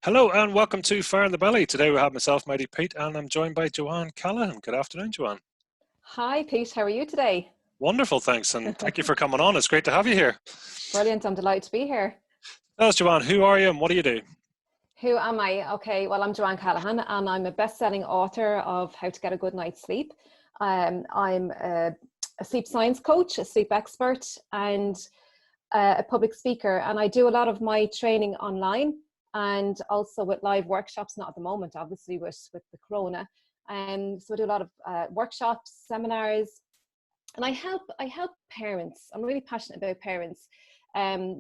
Hello and welcome to Fire in the Belly. Today we have myself, Mighty Pete, and I'm joined by Johann Callaghan. Good afternoon, Johann. Hi, Pete. How are you today? Wonderful, thanks, and thank you for coming on. It's great to have you here. Brilliant. I'm delighted to be here. Tell us, Johann, who are you and what do you do? Who am I? Okay, well, I'm Johann Callaghan and I'm a best-selling author of How to Get a Good Night's Sleep. I'm a sleep science coach, a sleep expert, and a public speaker. And I do a lot of my training online and also with live workshops, not at the moment, obviously, with the corona. So I do a lot of workshops, seminars, and I help parents. I'm really passionate about parents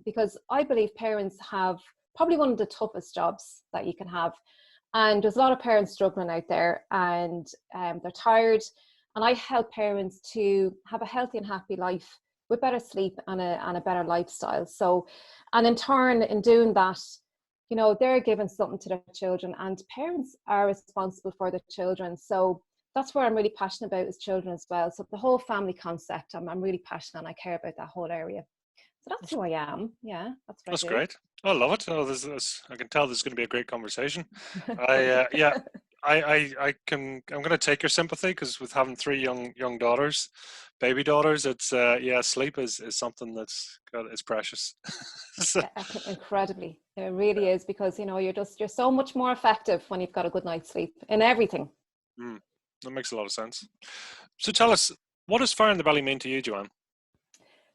because I believe parents have probably one of the toughest jobs that you can have. And there's a lot of parents struggling out there, and they're tired. And I help parents to have a healthy and happy life with better sleep and a better lifestyle. So, and in turn, in doing that, you know, they're giving something to their children, and parents are responsible for their children. So that's what I'm really passionate about, is children as well. So the whole family concept, I'm really passionate and I care about that whole area. So that's who I am. Yeah, that's what That's I do. great. I love it. Oh, I can tell this is going to be a great conversation. Good. Yeah, I'm going to take your sympathy because with having three young daughters, baby daughters, it's yeah, sleep is something it's precious. So, Incredibly. It really is, because you know you're so much more effective when you've got a good night's sleep in everything. that makes a lot of sense. So tell us, what does fire in the belly mean to you, Joanne?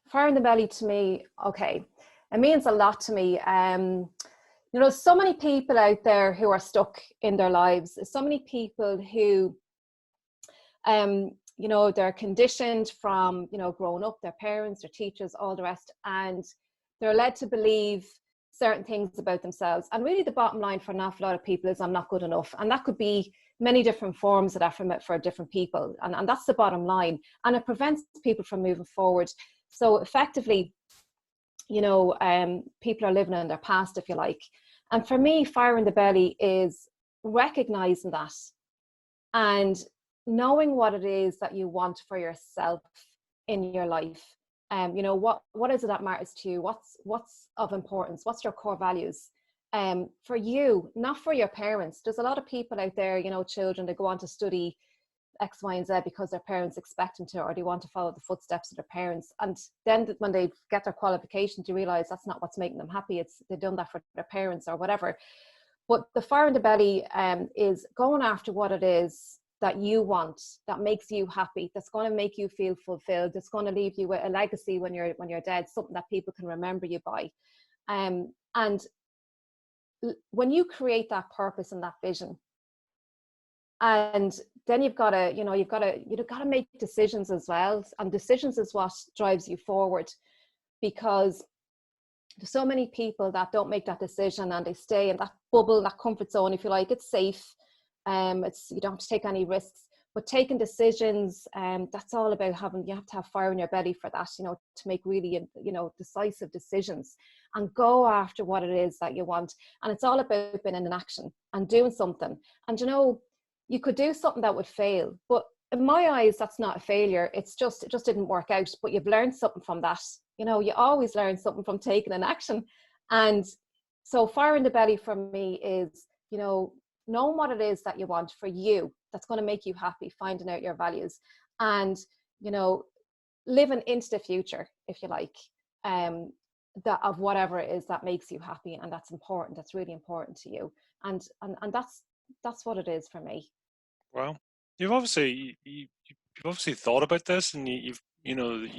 Fire in the belly to me, okay, it means a lot to me. You know, so many people out there who are stuck in their lives, so many people who you know, they're conditioned from, you know, growing up, their parents, their teachers, all the rest, and they're led to believe certain things about themselves. And really the bottom line for an awful lot of people is, I'm not good enough. And that could be many different forms of that for different people. And that's the bottom line. And it prevents people from moving forward. So effectively, you know, people are living in their past, if you like. And for me, fire in the belly is recognizing that and knowing what it is that you want for yourself in your life. You know, what is it that matters to you? What's of importance? What's your core values? For you, not for your parents. There's a lot of people out there, you know, children that go on to study X, Y, and Z because their parents expect them to, or they want to follow the footsteps of their parents. And then when they get their qualification, to realize that's not what's making them happy. It's they've done that for their parents or whatever. But the fire in the belly is going after what it is that you want, that makes you happy, that's going to make you feel fulfilled, that's going to leave you with a legacy when you're dead, something that people can remember you by. And when you create that purpose and that vision, and then you've got to make decisions as well. And decisions is what drives you forward, because there's so many people that don't make that decision and they stay in that bubble, that comfort zone, if you like. It's safe. You don't have to take any risks, but taking decisions, that's all about you have to have fire in your belly for that, you know, to make really, you know, decisive decisions and go after what it is that you want. And it's all about being in action and doing something. And, you know, you could do something that would fail, but in my eyes, that's not a failure. It just didn't work out, but you've learned something from that. You know, you always learn something from taking an action. And so fire in the belly for me is, you know, knowing what it is that you want for you, that's going to make you happy, finding out your values, and, you know, living into the future, if you like, that of whatever it is that makes you happy and that's important, that's really important to you. And that's what it is for me. Well, you've obviously thought about this, and you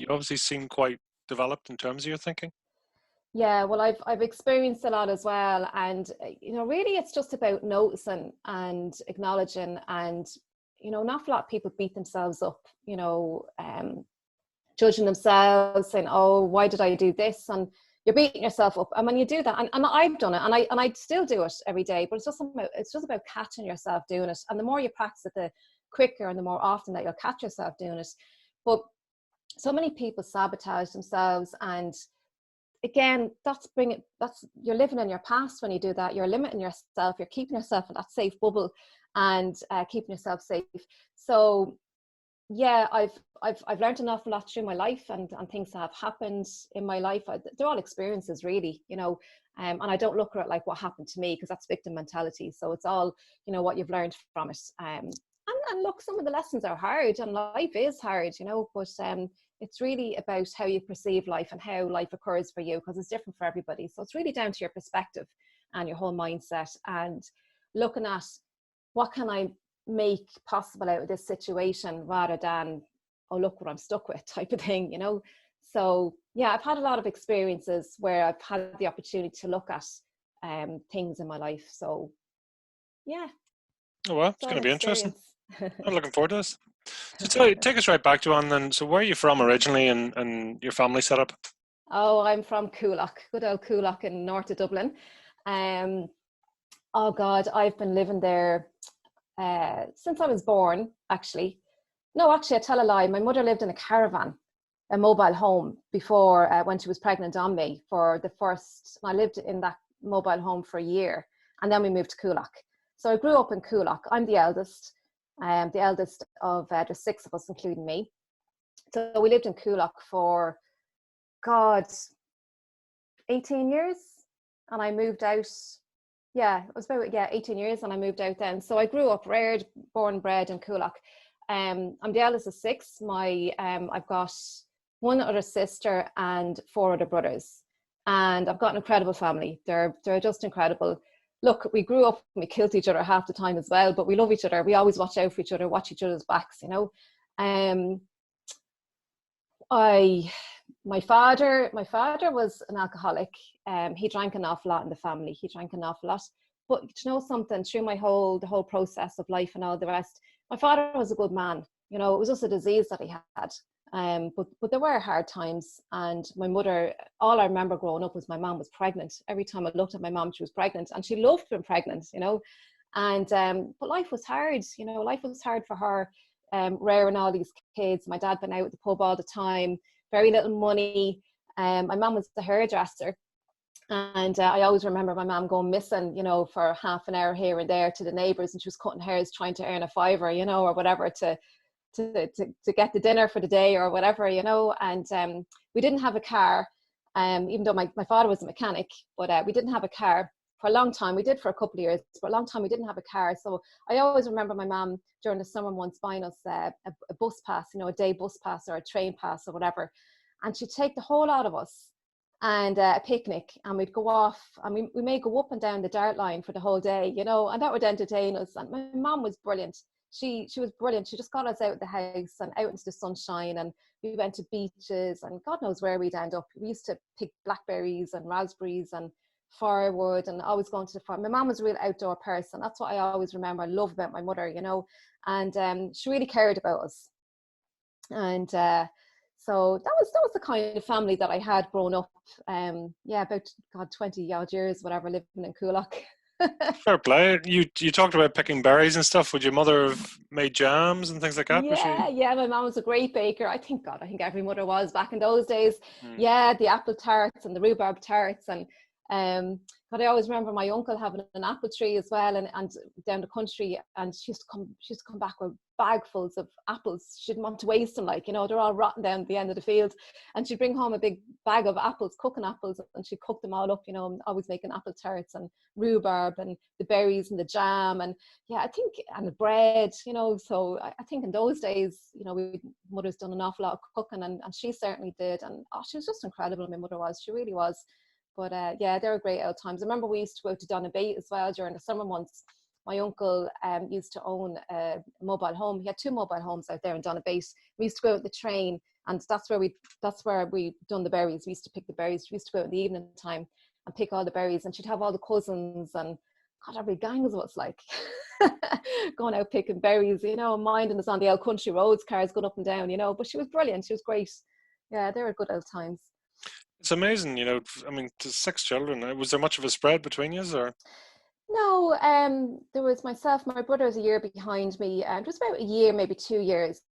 obviously seem quite developed in terms of your thinking. Yeah, well, I've experienced a lot as well, and you know, really, it's just about noticing and acknowledging, and you know, an awful lot of people beat themselves up, you know, judging themselves, saying, "Oh, why did I do this?" And you're beating yourself up. And when you do that, and I've done it, and I still do it every day, but it's just about catching yourself doing it. And the more you practice it, the quicker and the more often that you'll catch yourself doing it. But so many people sabotage themselves, and again, you're living in your past when you do that. You're limiting yourself, you're keeping yourself in that safe bubble, and keeping yourself safe. So yeah, I've learned an awful lot through my life, and things that have happened in my life. They're all experiences, really, and I don't look at it like what happened to me, because that's victim mentality. So it's all, what you've learned from it. And look, some of the lessons are hard, and life is hard, but it's really about how you perceive life and how life occurs for you, because it's different for everybody. So it's really down to your perspective and your whole mindset, and looking at what can I make possible out of this situation, rather than, oh, look what I'm stuck with type of thing, So yeah, I've had a lot of experiences where I've had the opportunity to look at things in my life. So yeah, Oh well, it's it's going all to be interesting. experience. I'm looking forward to this. So take us right back to on then. So where are you from originally, and your family setup? Oh, I'm from Coolock, good old Coolock in north of Dublin. Um, oh God, I've been living there since I was born, actually. No, actually, I tell a lie. My mother lived in a caravan, a mobile home, before, when she was pregnant on me, for the first. I lived in that mobile home for a year, and then we moved to Coolock. So I grew up in Coolock. I'm the eldest of there's six of us, including me. So we lived in Coolock for, God, 18 years, and I moved out. Yeah, it was about 18 years, and I moved out then. So I grew up, reared, born and bred in Coolock. I'm the eldest of six. I've got one other sister and four other brothers, and I've got an incredible family. They're just incredible. Look, we grew up and we killed each other half the time as well, but we love each other. We always watch out for each other, watch each other's backs. Um, I my father was an alcoholic. He drank an awful lot in the family. He drank an awful lot. But something, through the whole process of life and all the rest, my father was a good man. It was just a disease that he had. But there were hard times, and my mother, all I remember growing up was my mom was pregnant. Every time I looked at my mom, she was pregnant, and she loved being pregnant. And but life was hard. Life was hard for her, rearing all these kids. My dad been out at the pub all the time, very little money. My mum was the hairdresser, and I always remember my mum going missing, for half an hour here and there to the neighbours, and she was cutting hairs trying to earn a fiver, or whatever, to get the dinner for the day or whatever, and we didn't have a car, even though my father was a mechanic, but we didn't have a car for a long time. We did for a couple of years, but a long time we didn't have a car. So I always remember my mum during the summer months buying us a bus pass, a day bus pass or a train pass or whatever, and she'd take the whole lot of us and a picnic, and we'd go off, and we may go up and down the dart line for the whole day, and that would entertain us. And my mom was brilliant. She was brilliant. She just got us out of the house and out into the sunshine, and we went to beaches, and God knows where we'd end up. We used to pick blackberries and raspberries and firewood, and always going to the farm. My mom was a real outdoor person. That's what I always remember. I love about my mother, and she really cared about us. And so that was the kind of family that I had growing up. About, God, 20 odd years, whatever, living in Coolock. Fair play. You talked about picking berries and stuff. Would your mother have made jams and things like that? Was she? Yeah, my mom was a great baker. I think every mother was back in those days. Hmm. Yeah, the apple tarts and the rhubarb tarts, and but I always remember my uncle having an apple tree as well, and down the country, and she used to come back with bagfuls of apples. She didn't want to waste them, they're all rotten down at the end of the field, and she'd bring home a big bag of apples, cooking apples, and she'd cook them all up, always making apple tarts and rhubarb and the berries and the jam, and yeah, I think, and the bread, so I think in those days, mother's done an awful lot of cooking, and she certainly did, and she was just incredible. My mother was, she really was. But yeah, they were great old times. I remember we used to go to Donabate as well during the summer months. My uncle used to own a mobile home. He had two mobile homes out there in Donabate. We used to go out the train, and that's where we done the berries. We used to pick the berries. We used to go out in the evening time and pick all the berries, and she'd have all the cousins, and God, every gang is what it's like. Going out picking berries, minding us on the old country roads, cars going up and down, but she was brilliant. She was great. Yeah, they were good old times. It's amazing, I mean, to 6 children. Was there much of a spread between you, or? No, there was myself, my brother was a year behind me, and it was about a year, maybe 2 years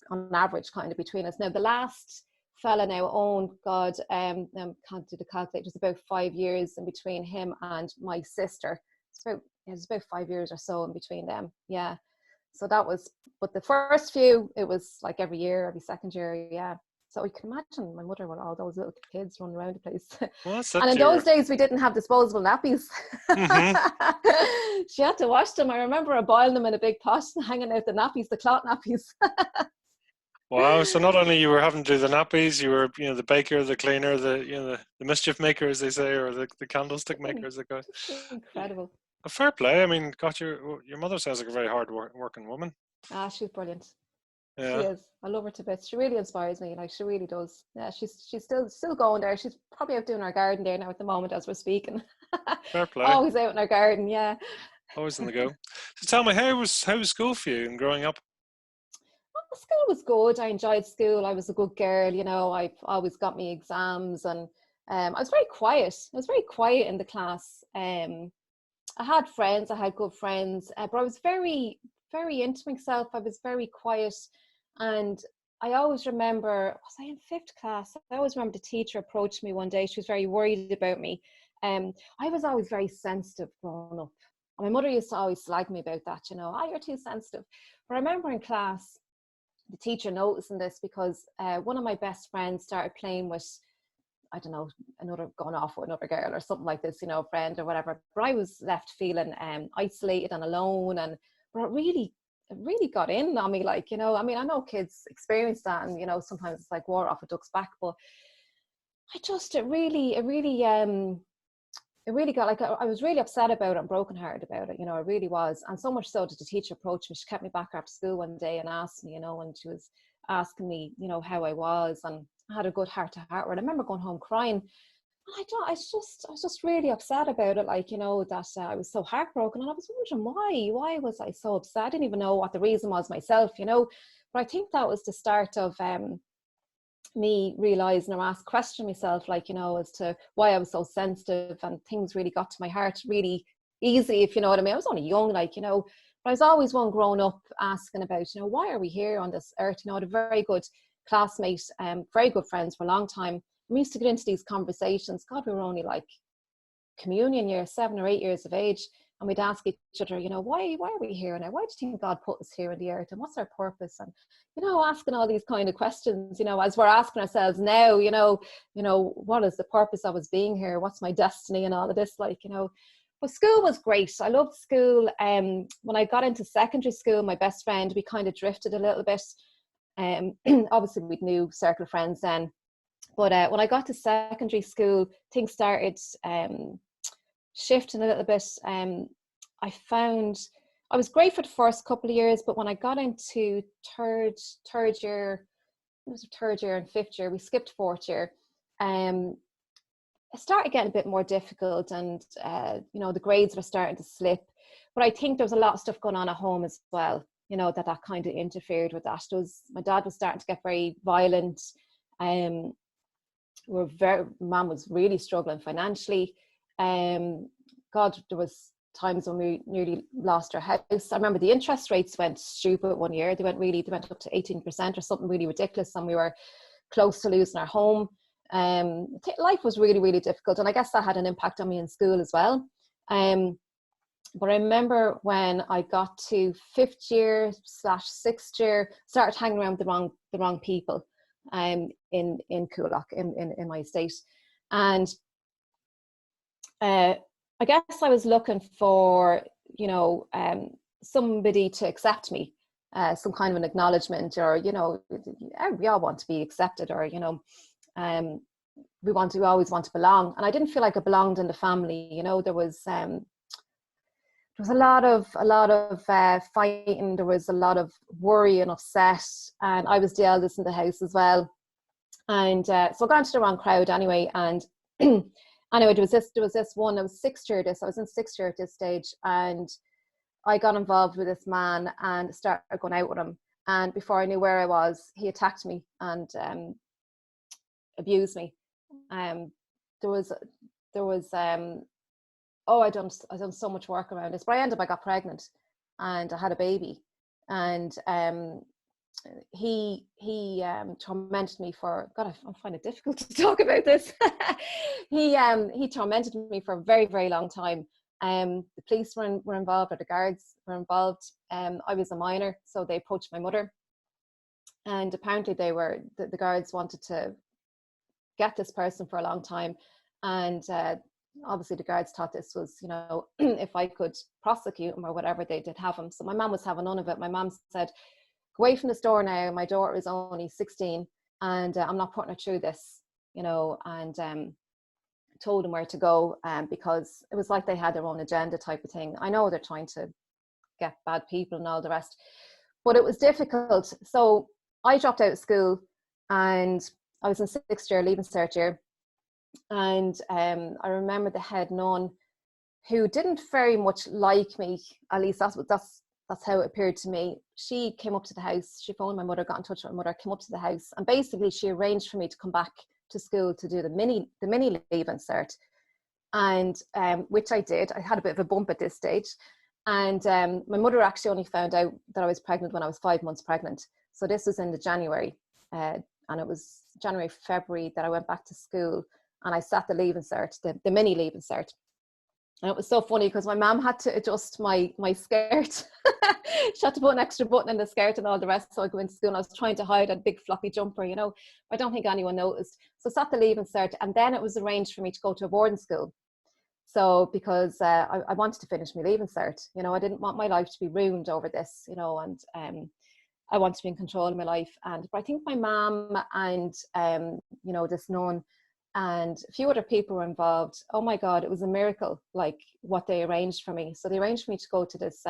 on average, kind of between us. Now, the last fella now owned, God, can't do the calculate, it was about 5 years in between him and my sister. It was about 5 years or so in between them, yeah. So that was, but the first few, it was like every year, every second year, yeah. So you can imagine my mother with all those little kids running around the place. Well, that's And it. in those days, we didn't have disposable nappies. Mm-hmm. She had to wash them. I remember her boiling them in a big pot and hanging out the nappies, the cloth nappies. Wow. So not only you were having to do the nappies, you were, you know, the baker, the cleaner, the mischief maker, as they say, or the candlestick maker, as they go. Just incredible. A fair play. I mean, got your mother sounds like a very hard working woman. Ah, she's brilliant. She Yeah. is. I love her to bits. She really inspires me. Like, she really does. Yeah, she's still going there. She's probably out doing her garden there now at the moment as we're speaking. Fair play. Always out in her garden. Yeah. Always on the go. So tell me, how was school for you and growing up? Well, school was good. I enjoyed school. I was a good girl. You know, I always got me exams, and I was very quiet. I was very quiet in the class. I had friends. I had good friends, but I was very, very into myself. I was very quiet, and I always remember, was I in fifth class? I always remember the teacher approached me one day. She was very worried about me. I was always very sensitive growing up. And my mother used to always slag me about that, you know, you're too sensitive. But I remember in class, the teacher noticing this because one of my best friends started playing with, I don't know, going off with another girl or something like this, you know, a friend or whatever. But I was left feeling isolated and alone, and but it really got in on me, like, you know. I mean, I know kids experience that, and you know, sometimes it's like water off a duck's back, but it really got, like, I was really upset about it and brokenhearted about it, you know. I really was. And so much so that the teacher approached me. She kept me back after school one day and asked me, you know, and she was asking me, you know, how I was, and I had a good heart to heart. And I remember going home crying. And I was just really upset about it, like, you know, that I was so heartbroken. And I was wondering why was I so upset? I didn't even know what the reason was myself, you know. But I think that was the start of me realizing or question myself, like, you know, as to why I was so sensitive, and things really got to my heart really easy, if you know what I mean. I was only young, like, you know, but I was always one growing up asking about, you know, why are we here on this earth? You know, I had a very good classmate, very good friends for a long time. We used to get into these conversations. God, we were only like communion year, 7 or 8 years of age, and we'd ask each other, you know, why are we here now? Why do you think God put us here on the earth, and what's our purpose? And, you know, asking all these kind of questions, you know, as we're asking ourselves now, you know, what is the purpose of us being here? What's my destiny and all of this, like, you know. But school was great. I loved school. When I got into secondary school, my best friend, we kind of drifted a little bit. Obviously we'd new circle of friends then. But when I got to secondary school, things started shifting a little bit. I found I was great for the first couple of years, but when I got into third year, it was third year and fifth year, we skipped fourth year. It started getting a bit more difficult, and you know, the grades were starting to slip. But I think there was a lot of stuff going on at home as well, you know, that kind of interfered with that. My dad was starting to get very violent. Mum was really struggling financially. God, there was times when we nearly lost our house. I remember the interest rates went stupid one year. They went up to 18% or something really ridiculous, and we were close to losing our home. Life was really, really difficult, and I guess that had an impact on me in school as well. But I remember when I got to fifth year / sixth year, started hanging around the wrong people in Coolock, in my estate. And I guess I was looking for, you know, somebody to accept me, some kind of an acknowledgement, or, you know, we all want to be accepted, or, you know, we always want to belong. And I didn't feel like I belonged in the family. You know, there was a lot of fighting. There was a lot of worry and upset, and I was the eldest in the house as well. And so I got into the wrong crowd anyway. And anyway, there was this one. I was sixth year. I was in sixth year at this stage, and I got involved with this man and started going out with him. And before I knew where I was, he attacked me and abused me. There was I done so much work around this, but I got pregnant and I had a baby, and he tormented me for, God, I find it difficult to talk about this. He tormented me for a very, very long time, The police were involved, or the guards were involved. I was a minor, so they approached my mother, and apparently the guards wanted to get this person for a long time, and obviously the guards thought this was, you know, if I could prosecute him or whatever, they did have him. So my mum was having none of it. My mum said, "Go away from this door now. My daughter is only 16, and I'm not putting her through this," you know, and told them where to go, because it was like they had their own agenda type of thing. I know they're trying to get bad people and all the rest, but it was difficult. So I dropped out of school, and I was in 6th year, leaving cert year, and I remember the head nun, who didn't very much like me, at least that's how it appeared to me. She came up to the house, she phoned my mother, got in touch with my mother, came up to the house, and basically she arranged for me to come back to school to do the mini leaving cert, and which I did. I had a bit of a bump at this stage, and my mother actually only found out that I was pregnant when I was 5 months pregnant. So this was in the January, and it was January, February that I went back to school, and I sat the leaving cert, the mini leaving cert. And it was so funny because my mum had to adjust my skirt. She had to put an extra button in the skirt and all the rest, so I go into school, and I was trying to hide a big floppy jumper, you know. I don't think anyone noticed. So I sat the leaving cert, and then it was arranged for me to go to a boarding school. So because I wanted to finish my leaving cert, you know, I didn't want my life to be ruined over this, you know, and I wanted to be in control of my life. But I think my mum and you know, this nun and a few other people were involved. Oh my God, it was a miracle, like what they arranged for me. So they arranged for me to go to this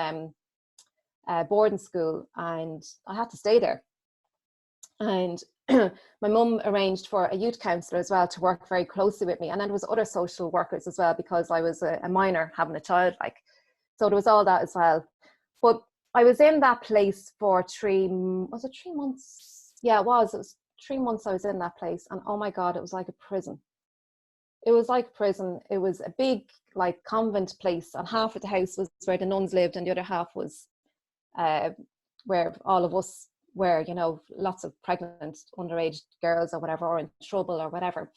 boarding school, and I had to stay there. And my mum arranged for a youth counsellor as well to work very closely with me, and then there was other social workers as well, because I was a minor having a child, like, so there was all that as well. But I was in that place for 3 months? Yeah, it was 3 months I was in that place, and oh my God, it was like a prison. It was like prison. It was a big, like, convent place, and half of the house was where the nuns lived, and the other half was where all of us were, you know, lots of pregnant underage girls or whatever, or in trouble or whatever.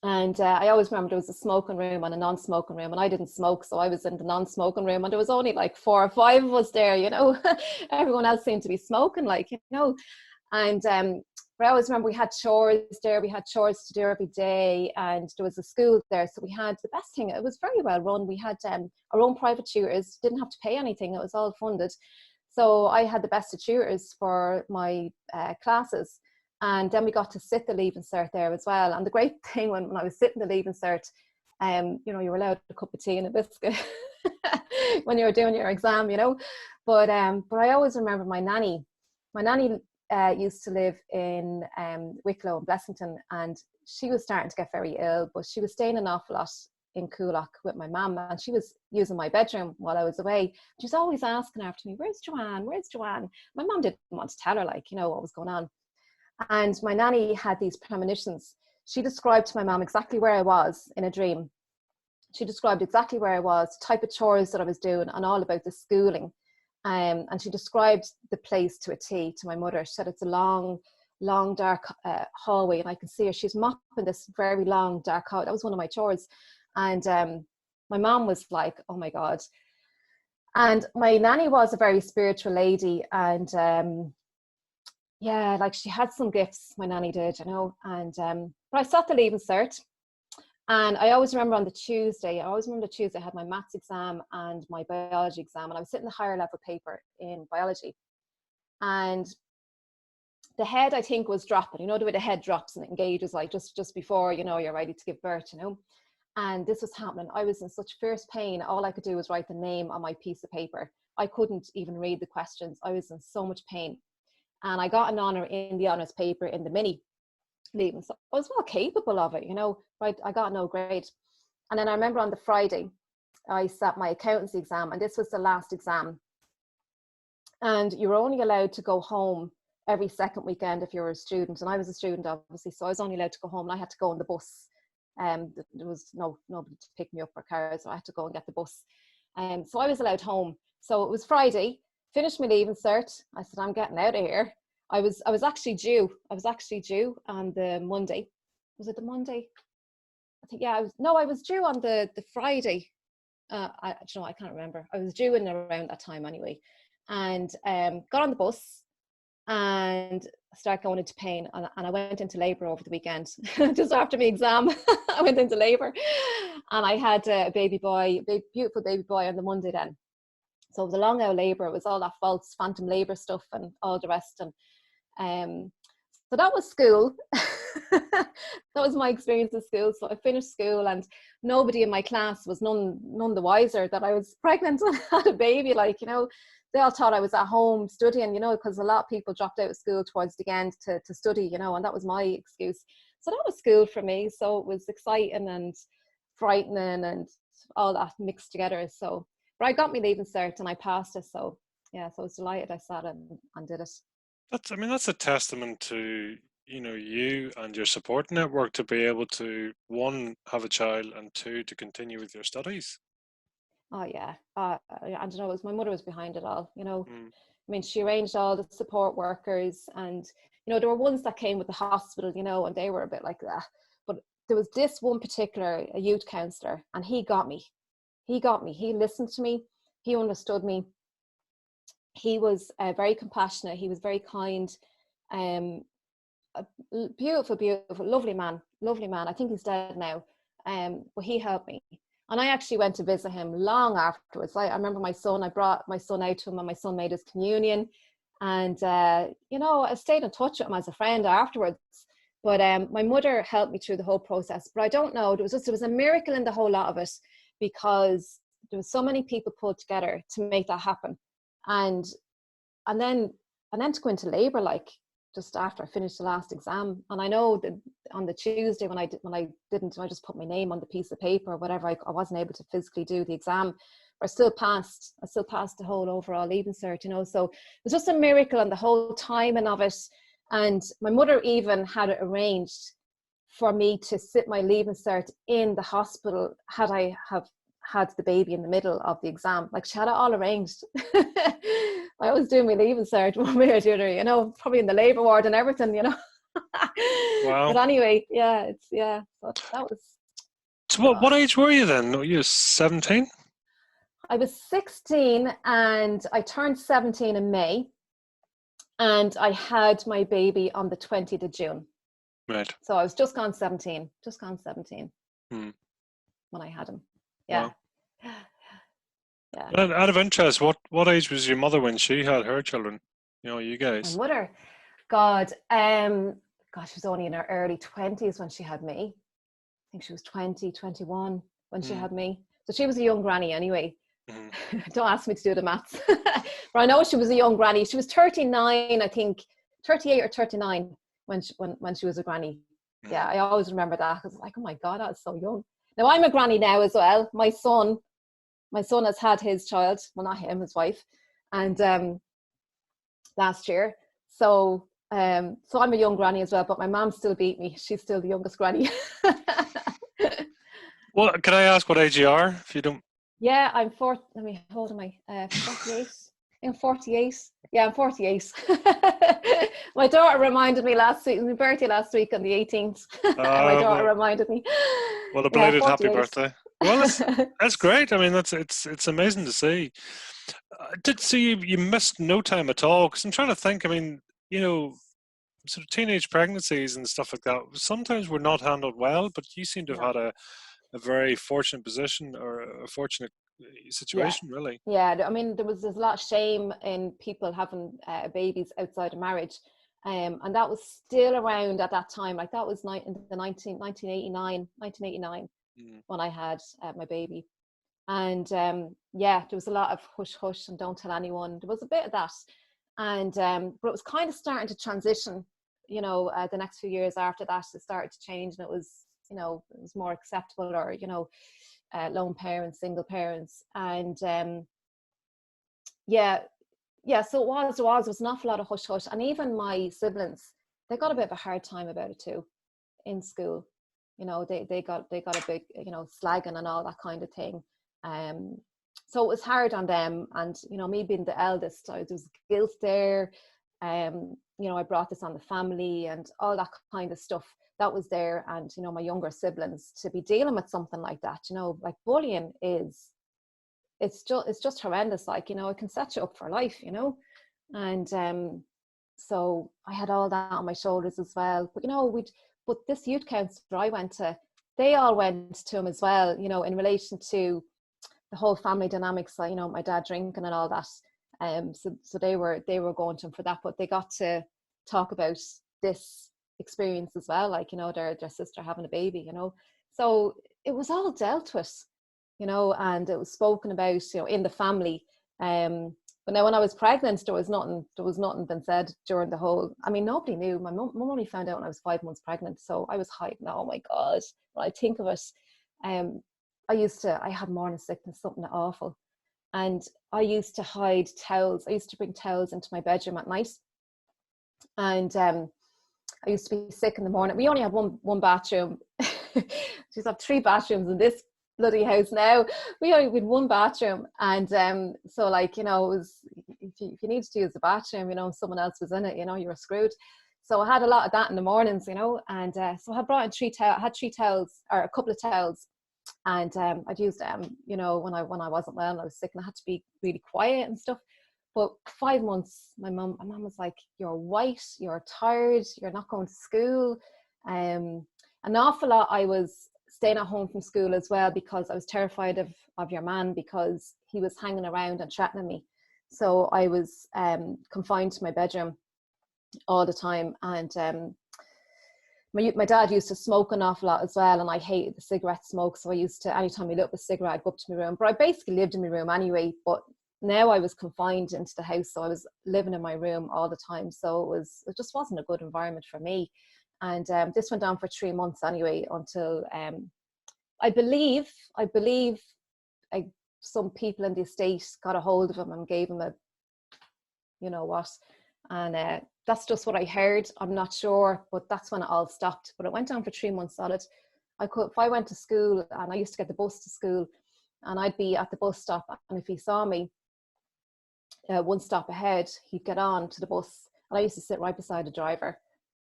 And I always remember there was a smoking room and a non-smoking room, and I didn't smoke, so I was in the non-smoking room, and there was only like 4 or 5 of us there, you know. Everyone else seemed to be smoking, like, you know. And but I always remember we had chores there. We had chores to do every day, and there was a school there, so we had the best thing. It was very well run. We had our own private tutors. Didn't have to pay anything. It was all funded. So I had the best of tutors for my classes. And then we got to sit the leaving cert there as well. And the great thing when I was sitting the leaving cert, you know, you were allowed a cup of tea and a biscuit when you were doing your exam, you know. But I always remember my nanny. My nanny used to live in Wicklow and Blessington, and she was starting to get very ill, but she was staying an awful lot in Coolock with my mum, and she was using my bedroom while I was away. She was always asking after me, "Where's Joanne? Where's Joanne?" My mum didn't want to tell her, like, you know, what was going on. And my nanny had these premonitions. She described to my mum exactly where I was in a dream. She described exactly where I was, the type of chores that I was doing, and all about the schooling. And she described the place to a T to my mother. She said it's a long, dark hallway, and I can see her. She's mopping this very long, dark hallway. That was one of my chores. And my mom was like, "Oh my God." And my nanny was a very spiritual lady, and yeah, like, she had some gifts, my nanny did, you know. And but I sat the leaving cert, and I always remember on the Tuesday, I had my maths exam and my biology exam, and I was sitting the higher level paper in biology. And the head, I think, was dropping, you know, the way the head drops and it engages, like just before, you know, you're ready to give birth, you know. And this was happening. I was in such fierce pain. All I could do was write the name on my piece of paper. I couldn't even read the questions. I was in so much pain. And I got an honour in the honours paper in the mini leaving. So I was well capable of it, you know, but I got no grade. And then I remember on the Friday, I sat my accountancy exam, and this was the last exam. And you were only allowed to go home every second weekend if you were a student. And I was a student, obviously, so I was only allowed to go home, and I had to go on the bus. There was nobody to pick me up or car, so I had to go and get the bus. So I was allowed home. So it was Friday, finished my leaving cert. I said, "I'm getting out of here." I was actually due on the Monday. Was it the Monday? I think, yeah, I was due on the Friday. I can't remember. I was due in around that time anyway, and got on the bus and started going into pain, and I went into labour over the weekend. Just after my exam, I went into labour, and I had a baby boy, beautiful baby boy, on the Monday then. So it was a long hour labour. It was all that false phantom labour stuff and all the rest. And so that was school. That was my experience of school. So I finished school, and nobody in my class was none the wiser that I was pregnant and had a baby. Like, you know, they all thought I was at home studying, you know, because a lot of people dropped out of school towards the end to study, you know, and that was my excuse. So that was school for me. So it was exciting and frightening and all that mixed together. So, but I got me leaving cert and I passed it. So yeah, so I was delighted I sat and did it. That's a testament to, you know, you and your support network to be able to, one, have a child, and two, to continue with your studies. Oh yeah, and you know, it was my mother was behind it all. You know, Mm. I mean, she arranged all the support workers, and you know, there were ones that came with the hospital, you know, and they were a bit like that. But there was this one particular, a youth counsellor, and he got me. He got me. He listened to me. He understood me. He was very compassionate. He was very kind. Um, a beautiful, beautiful, lovely man. Lovely man. I think he's dead now. But he helped me. And I actually went to visit him long afterwards. I remember my son, I brought my son out to him, and my son made his communion. And, you know, I stayed in touch with him as a friend afterwards. But my mother helped me through the whole process. But I don't know, there was a miracle in the whole lot of it, because there was so many people pulled together to make that happen. And then to go into labour, like, just after I finished the last exam. And I know that on the Tuesday when I just put my name on the piece of paper or whatever, I wasn't able to physically do the exam, but I still passed the whole overall leaving cert, you know. So it was just a miracle, and the whole timing of it. And my mother even had it arranged for me to sit my leaving cert in the hospital had I have had the baby in the middle of the exam. Like, she had it all arranged. I was doing my leaving cert one way or the other, you know, probably in the labour ward and everything, you know. Wow. But anyway, so that was. So what age were you then? You were 17? I was 16 and I turned 17 in May, and I had my baby on the 20th of June. Right. So I was just gone 17 when I had him. Yeah. Wow. Yeah. Out of interest, what age was your mother when she had her children? You know, you guys. My mother, God, she was only in her early 20s when she had me. I think she was 20, 21 when she had me. So she was a young granny anyway. Don't ask me to do the maths. But I know she was a young granny. She was 39, I think, 38 or 39 when she was a granny. Yeah, I always remember that, because like, oh my God, that's so young. Now I'm a granny now as well. My son has had his child, well, not him, his wife, and last year. So I'm a young granny as well, but my mom still beat me. She's still the youngest granny. Well, can I ask what age you are, if you don't? Yeah, I'm 40. Let me hold on, my 48. I'm 48. Yeah, I'm 48. My daughter reminded me last week. It was my birthday last week on the 18th. My daughter reminded me. Well, a belated happy birthday. Well, that's great. I mean, it's amazing to see. Did see you missed no time at all, because I'm trying to think. I mean, you know, sort of teenage pregnancies and stuff like that, sometimes we're not handled well, but you seem to have had a very fortunate position, or a fortunate situation, really. Yeah, I mean, there's a lot of shame in people having babies outside of marriage. And that was still around at that time. Like, that was in the 1989 when I had my baby. And there was a lot of hush hush and don't tell anyone. There was a bit of that. And but it was kind of starting to transition, you know, the next few years after that. It started to change, and it was, you know, it was more acceptable, or, you know, lone parents, single parents. And so it was an awful lot of hush hush. And even my siblings, they got a bit of a hard time about it too in school. You know, they got a big, you know, slagging and all that kind of thing. So it was hard on them. And, you know, me being the eldest, there was guilt there. You know, I brought this on the family and all that kind of stuff that was there. And, you know, my younger siblings, to be dealing with something like that, you know, like, bullying is it's just horrendous. Like, you know, it can set you up for life, you know. And so I had all that on my shoulders as well. But, you know, but this youth council I went to, they all went to him as well, you know, in relation to the whole family dynamics, you know, my dad drinking and all that. So they were going to him for that, but they got to talk about this experience as well, like, you know, their sister having a baby, you know. So it was all dealt with, you know, and it was spoken about, you know, in the family. But now when I was pregnant, there was nothing been said during the whole, I mean, nobody knew. My mum only found out when I was 5 months pregnant. So I was hiding. Oh my God, when I think of it, I had morning sickness, something awful. And I used to hide towels. I used to bring towels into my bedroom at night. And I used to be sick in the morning. We only had one bathroom. She's have 3 bathrooms in this bloody house now. We only had 1 bathroom. And so, like, you know, it was, if you needed to use the bathroom, you know, and someone else was in it, you know, you were screwed. So I had a lot of that in the mornings, you know. And so I had brought in 3 towels. I had 3 towels, or a couple of towels. And I'd use them, you know, when I wasn't well and I was sick, and I had to be really quiet and stuff. But 5 months, my mum was like, "You're white, you're tired, you're not going to school." An awful lot I was staying at home from school as well, because I was terrified of your man, because he was hanging around and threatening me. So I was confined to my bedroom all the time. And my dad used to smoke an awful lot as well, and I hated the cigarette smoke. So I used to, anytime he lit up a cigarette, I'd go up to my room. But I basically lived in my room anyway. But now I was confined into the house, so I was living in my room all the time. So it just wasn't a good environment for me. And this went on for 3 months anyway, until I believe some people in the estate got a hold of him and gave him a, you know what, and that's just what I heard. I'm not sure, but that's when it all stopped. But it went on for 3 months solid. If I went to school, and I used to get the bus to school, and I'd be at the bus stop, and if he saw me 1 stop ahead, he'd get on to the bus, and I used to sit right beside the driver.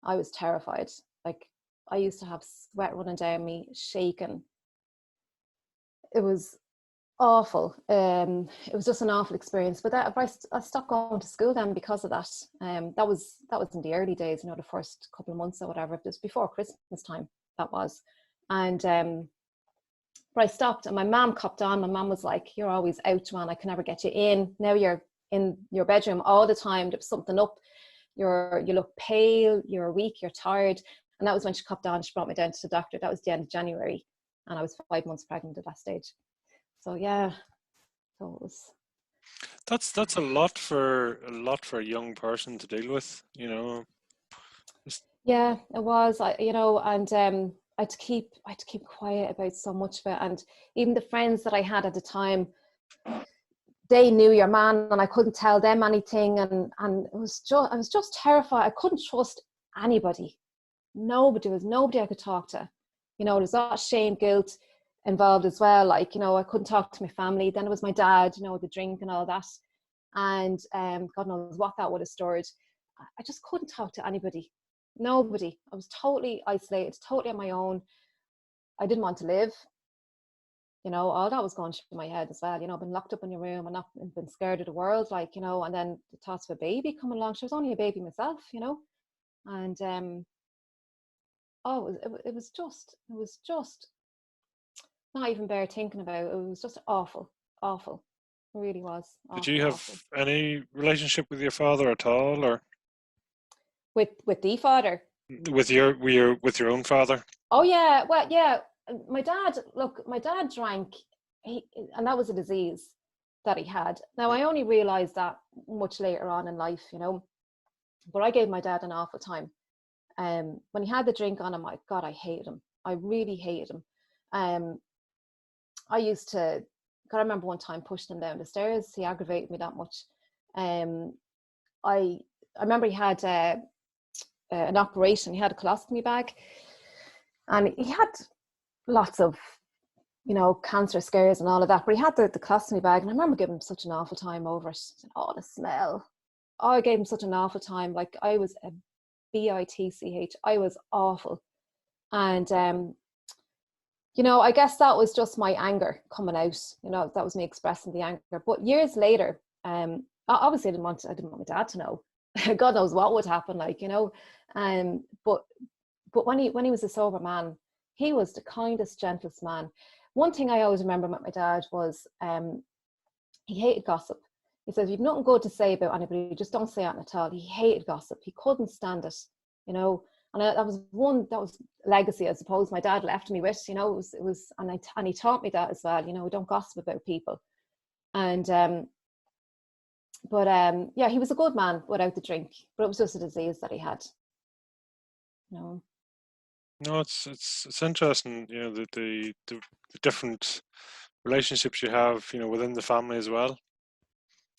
I was terrified. Like, I used to have sweat running down me, shaking. It was awful. It was just an awful experience. But I stopped going to school then because of that. That was in the early days, you know, the first couple of months or whatever. It was before Christmas time, that was. And but I stopped, and my mum copped on. My mum was like, "You're always out, Joanne. I can never get you in. Now you're in your bedroom all the time. There's something up. You look pale. You're weak. You're tired." And that was when she copped on. She brought me down to the doctor. That was the end of January, and I was 5 months pregnant at that stage. So yeah, so it was. That's a lot for a young person to deal with, you know. Yeah, it was. You know, and I had to keep quiet about so much of it. And even the friends that I had at the time, they knew your man, and I couldn't tell them anything. And I was just terrified. I couldn't trust anybody. Nobody. There was nobody I could talk to. You know, there's that shame, guilt involved as well. Like, you know, I couldn't talk to my family. Then it was my dad, you know, the drink and all that. And God knows what that would have stored. I just couldn't talk to anybody. Nobody. I was totally isolated, totally on my own. I didn't want to live. You know, all that was going through my head as well. You know, been locked up in your room and not been scared of the world, like, you know, and then the thoughts of a baby coming along. She was only a baby myself, you know. And it was just not even bear thinking about. It was just awful. It really was. Did you have any relationship with your father at all, or with the father? With your own father? Oh yeah, well yeah. My dad drank, and that was a disease that he had. Now I only realised that much later on in life, you know. But I gave my dad an awful time. When he had the drink on him, my God, I hated him. I really hated him. I used to. I remember one time pushing him down the stairs. He aggravated me that much. I remember he had an operation. He had a colostomy bag, and he had lots of, you know, cancer scares and all of that. But he had the colostomy bag, and I remember giving him such an awful time over it. Oh, the smell! Oh, I gave him such an awful time. Like, I was a bitch. I was awful, and I guess that was just my anger coming out. That was me expressing the anger. But years later, obviously I didn't want my dad to know. God knows what would happen, but when he was a sober man, he was the kindest, gentlest man. One thing I always remember about my dad was he hated gossip. He said, if you've nothing good to say about anybody, just don't say it at all. He hated gossip. He couldn't stand it, And that was legacy, I suppose, my dad left me with, it was, and he taught me that as well, don't gossip about people. And, yeah, he was a good man without the drink, but it was just a disease that he had, No, it's interesting, the different relationships you have, within the family as well.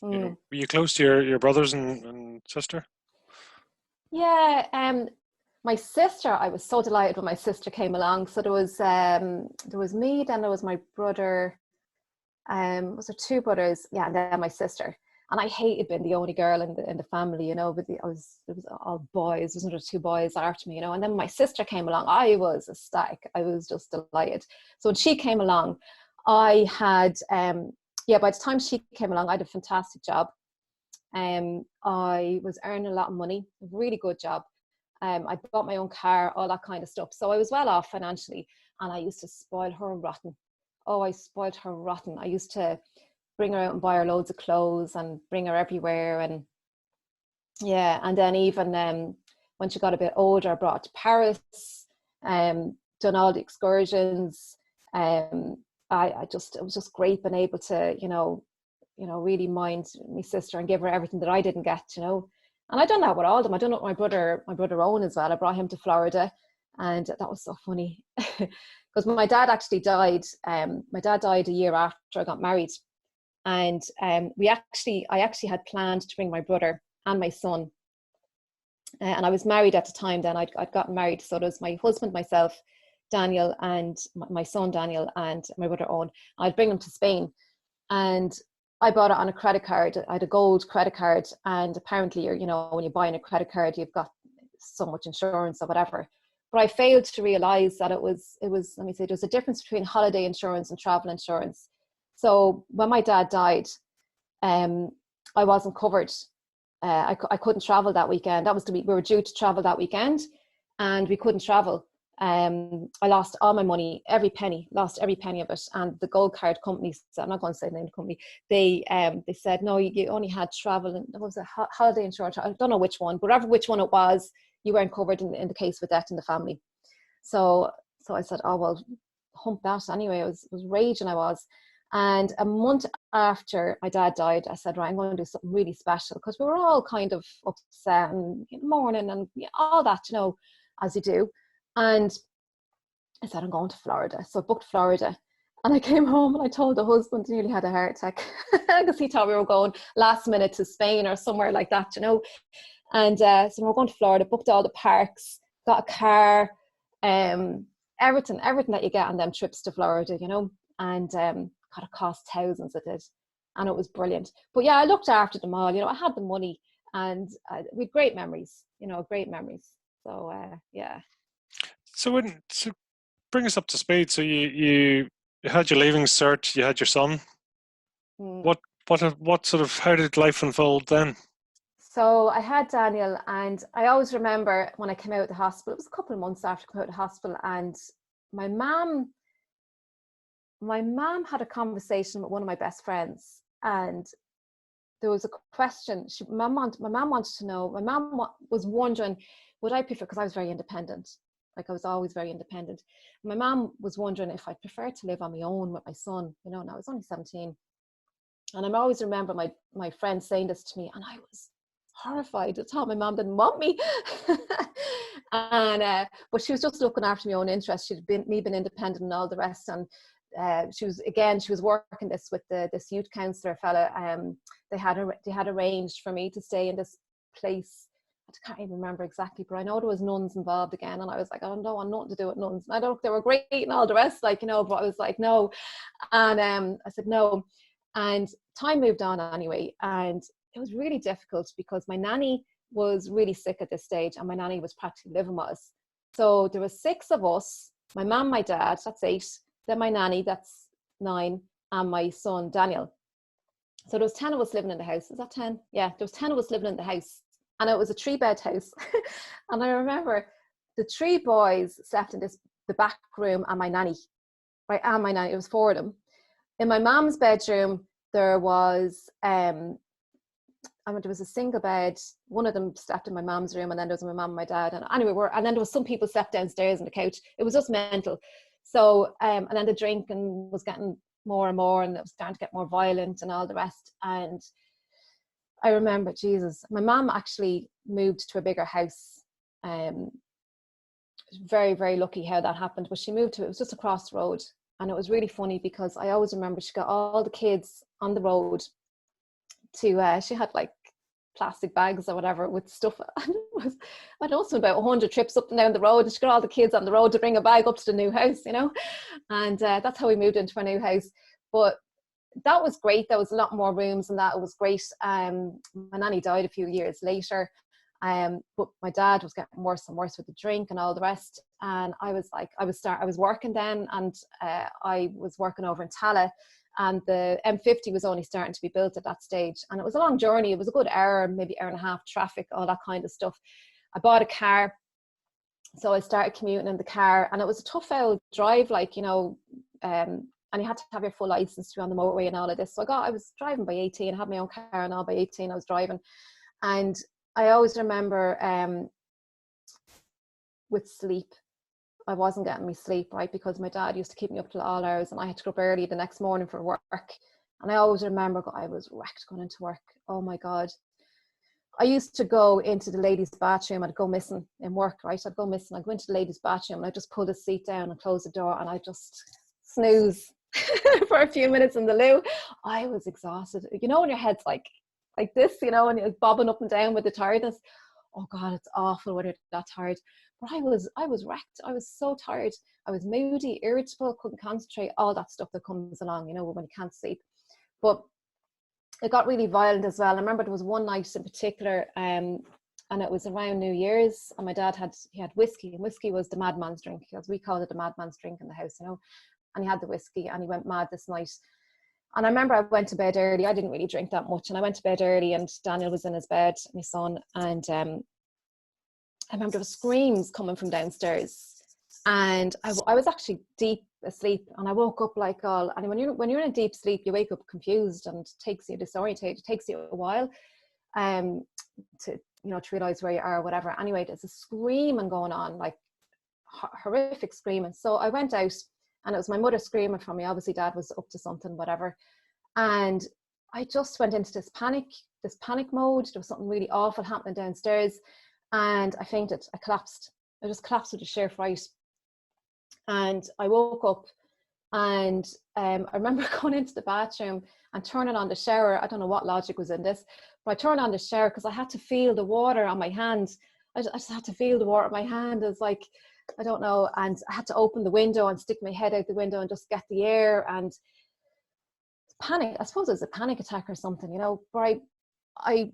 Were you close to your brothers and sister? Yeah, my sister, I was so delighted when my sister came along. So there was me, then there was my brother. Was there two brothers? Yeah, and then my sister. And I hated being the only girl in the family, but it was all boys. There was another two boys after me, And then my sister came along. I was ecstatic. I was just delighted. So when she came along, I had by the time she came along, I had a fantastic job. I was earning a lot of money, a really good job. I bought my own car, all that kind of stuff. So I was well off financially, and I used to spoil her rotten. Oh, I spoiled her rotten. I used to bring her out and buy her loads of clothes and bring her everywhere. And yeah, and then even when she got a bit older, I brought her to Paris, done all the excursions. It was just great being able to, really mind my sister and give her everything that I didn't get, And I done that with all of them. I done it with my brother Owen as well. I brought him to Florida, and that was so funny because my dad actually died. My dad died a year after I got married, and I actually had planned to bring my brother and my son. And I was married at the time. Then I'd gotten married, so there was my husband, myself, Daniel, and my son Daniel, and my brother Owen. I'd bring them to Spain, and I bought it on a credit card. I had a gold credit card, and apparently, when you're buying a credit card, you've got so much insurance or whatever. But I failed to realize that it was. Let me say, there's a difference between holiday insurance and travel insurance. So when my dad died, I wasn't covered. I couldn't travel that weekend. That was we were due to travel that weekend, and we couldn't travel. I lost all my money, lost every penny of it. And the gold card companies, I'm not going to say the name of the company, they said, no, you only had travel, and what was it, holiday insurance, I don't know which one, but which one it was, you weren't covered in the case of death in the family. So I said, oh, well, hump that anyway. I was raging, I was. And a month after my dad died, I said, right, I'm going to do something really special, because we were all kind of upset and mourning and all that, as you do. And I said, I'm going to Florida. So I booked Florida. And I came home and I told the husband, he nearly had a heart attack because he thought we were going last minute to Spain or somewhere like that, And so we were going to Florida, booked all the parks, got a car, everything that you get on them trips to Florida, And God, it cost thousands, it did. And it was brilliant. But yeah, I looked after them all, I had the money, and we had great memories, great memories. So yeah. So bring us up to speed. So you had your leaving cert, you had your son. What sort of, how did life unfold then? So I had Daniel, and I always remember when I came out of the hospital, it was a couple of months after I came out of the hospital, and my mom had a conversation with one of my best friends, and there was a question. My mom wanted to know, my mom was wondering, would I prefer, because I was very independent, like I was always very independent. My mom was wondering if I'd prefer to live on my own with my son, and I was only 17. And I always remember my friend saying this to me, and I was horrified. I thought my mom didn't want me. And but she was just looking after my own interests. She'd been independent and all the rest. And she was working this with this youth counsellor fella. They had arranged for me to stay in this place. I can't even remember exactly, but I know there was nuns involved again, and I was like, I don't want nothing to do with nuns. And I don't, they were great and all the rest, but I was like, no. And I said no. And time moved on anyway, and it was really difficult because my nanny was really sick at this stage, and my nanny was practically living with us. So there was 6 of us, my mum, my dad, that's 8, then my nanny, that's 9, and my son, Daniel. So there was 10 of us living in the house. Is that 10? Yeah, there was 10 of us living in the house. And it was a 3-bed house. And I remember the 3 boys slept in the back room, and my nanny, right? And my nanny, it was 4 of them. In my mom's bedroom, there was, there was a single bed. One of them slept in my mom's room, and then there was my mom and my dad. And anyway, and then there was some people slept downstairs on the couch. It was just mental. So, and then the drinking was getting more and more, and it was starting to get more violent and all the rest. And I remember, Jesus, my mom actually moved to a bigger house. Very, very lucky how that happened. But she moved to, it was just across the road. And it was really funny because I always remember she got all the kids on the road to, she had like plastic bags or whatever with stuff. And it was, I don't know, about 100 trips up and down the road. And she got all the kids on the road to bring a bag up to the new house, you know. And that's how we moved into our new house. But that was great. There was a lot more rooms and that. It was great. My nanny died a few years later. But my dad was getting worse and worse with the drink and all the rest. And I was like, I was working then, and I was working over in Tala, and the M50 was only starting to be built at that stage. And it was a long journey. It was a good hour, maybe hour and a half traffic, all that kind of stuff. I bought a car. So I started commuting in the car, and it was a tough old drive, like, you know, and you had to have your full license to be on the motorway and all of this. So I was driving by 18, I had my own car and all by 18 I was driving. And I always remember with sleep, I wasn't getting me sleep, right? Because my dad used to keep me up till all hours, and I had to go up early the next morning for work. And I always remember I was wrecked going into work. Oh my God. I used to go into the ladies' bathroom. I'd go missing in work, right? I'd go missing. I'd go into the ladies' bathroom and I'd just pull the seat down and close the door, and I'd just snooze for a few minutes in the loo. I was exhausted. You know, when your head's like this, you know, and you're bobbing up and down with the tiredness. Oh God, it's awful when you're that tired. But I was wrecked. I was so tired. I was moody, irritable, couldn't concentrate, all that stuff that comes along, you know, when you can't sleep. But it got really violent as well. I remember there was one night in particular, and it was around New Year's, and my dad had whiskey, and whiskey was the madman's drink, as we called it, the madman's drink in the house, you know. And he had the whiskey, and he went mad this night. And I remember I went to bed early. I didn't really drink that much, and I went to bed early, and Daniel was in his bed, my son, and I remember there was screams coming from downstairs, and I was actually deep asleep, and I woke up like all. And when you're in a deep sleep, you wake up confused and takes you disorientated. It takes you a while, to realize where you are or whatever. Anyway, there's a screaming going on, like horrific screaming. So I went out, and it was my mother screaming for me. Obviously, Dad was up to something, whatever. And I just went into this panic mode. There was something really awful happening downstairs. And I fainted. I collapsed. I just collapsed with a sheer fright. And I woke up, and I remember going into the bathroom and turning on the shower. I don't know what logic was in this, but I turned on the shower because I had to feel the water on my hand. I just had to feel the water on my hand. It was like, I don't know. And I had to open the window and stick my head out the window and just get the air. And panic. I suppose it was a panic attack or something, you know. But I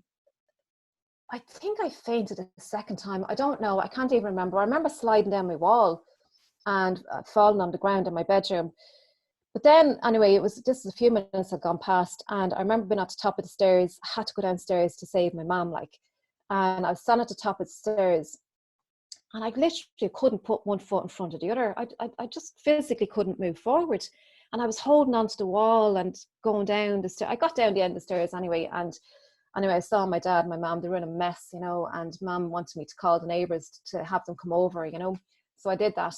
think I fainted a second time. I don't know. I can't even remember. I remember sliding down my wall and falling on the ground in my bedroom. But then, anyway, this is a few minutes had gone past, and I remember being at the top of the stairs. I had to go downstairs to save my mom, like, and I was standing at the top of the stairs, and I literally couldn't put one foot in front of the other. I just physically couldn't move forward, and I was holding onto the wall and going down the stairs. I got down the end of the stairs anyway, and anyway, I saw my dad and my mom. They were in a mess, you know, and Mom wanted me to call the neighbours to have them come over, you know. So I did that.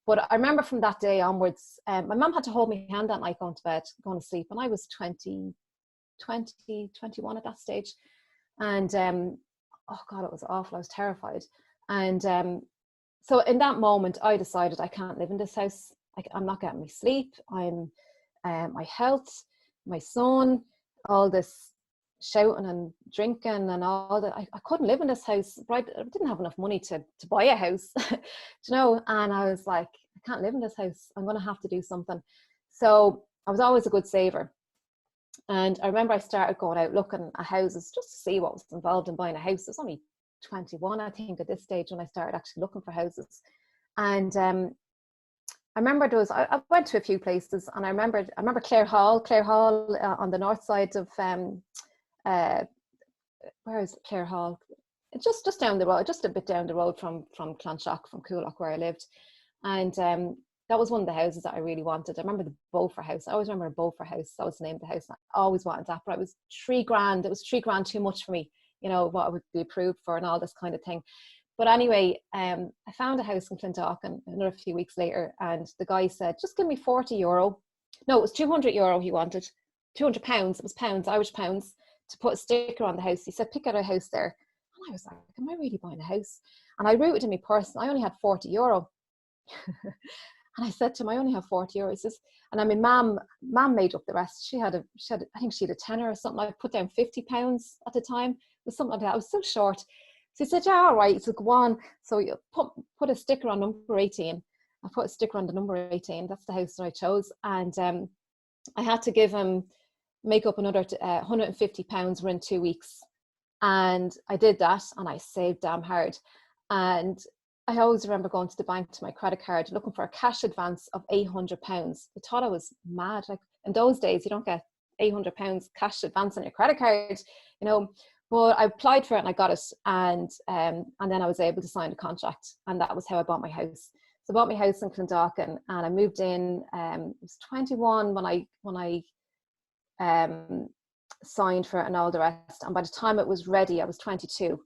But I remember from that day onwards, my mum had to hold my hand that night going to bed, going to sleep. And I was 21 at that stage. And, oh God, it was awful. I was terrified. And so in that moment, I decided I can't live in this house. I'm not getting my sleep. My health, my son, all this shouting and drinking and all that. I couldn't live in this house. Right? I didn't have enough money to buy a house, you know. And I was like, I can't live in this house. I'm going to have to do something. So I was always a good saver. And I remember I started going out looking at houses just to see what was involved in buying a house. I was only 21, I think, at this stage when I started actually looking for houses. And I remember I went to a few places, and I remember Clare Hall on the north side of uh, where is it, Clare Hall? It's just down the road, just a bit down the road from Clonshock, from Coolock, where I lived. And that was one of the houses that I really wanted. I remember the Beaufort house. I always remember a Beaufort house. That was the name of the house. I always wanted that, but it was £3,000. It was £3,000 too much for me, you know, what I would be approved for and all this kind of thing. But anyway, I found a house in Clondalkin another few weeks later, and the guy said, just give me €40. No, it was €200 he wanted. £200. It was pounds, Irish pounds, to put a sticker on the house. He said, pick out a house there. And I was like, am I really buying a house? And I wrote it in my purse, and I only had €40. And I said to him, I only have €40. He says, and I mean, mom made up the rest. She had I think she had a tenner or something. I put down £50 at the time. It was something like that. I was so short. So he said, yeah, all right. So go on. So you put a sticker on number 18. I put a sticker on the number 18. That's the house that I chose. And I had to give him, make up another £150 within 2 weeks. And I did that, and I saved damn hard. And I always remember going to the bank, to my credit card, looking for a cash advance of £800. I thought I was mad. Like, in those days, you don't get £800 cash advance on your credit card, you know. But I applied for it and I got it, and then I was able to sign the contract, and that was how I bought my house. So I bought my house in Clondalkin, and I moved in. I was 21 when I signed for it and all the rest. And by the time it was ready, I was 22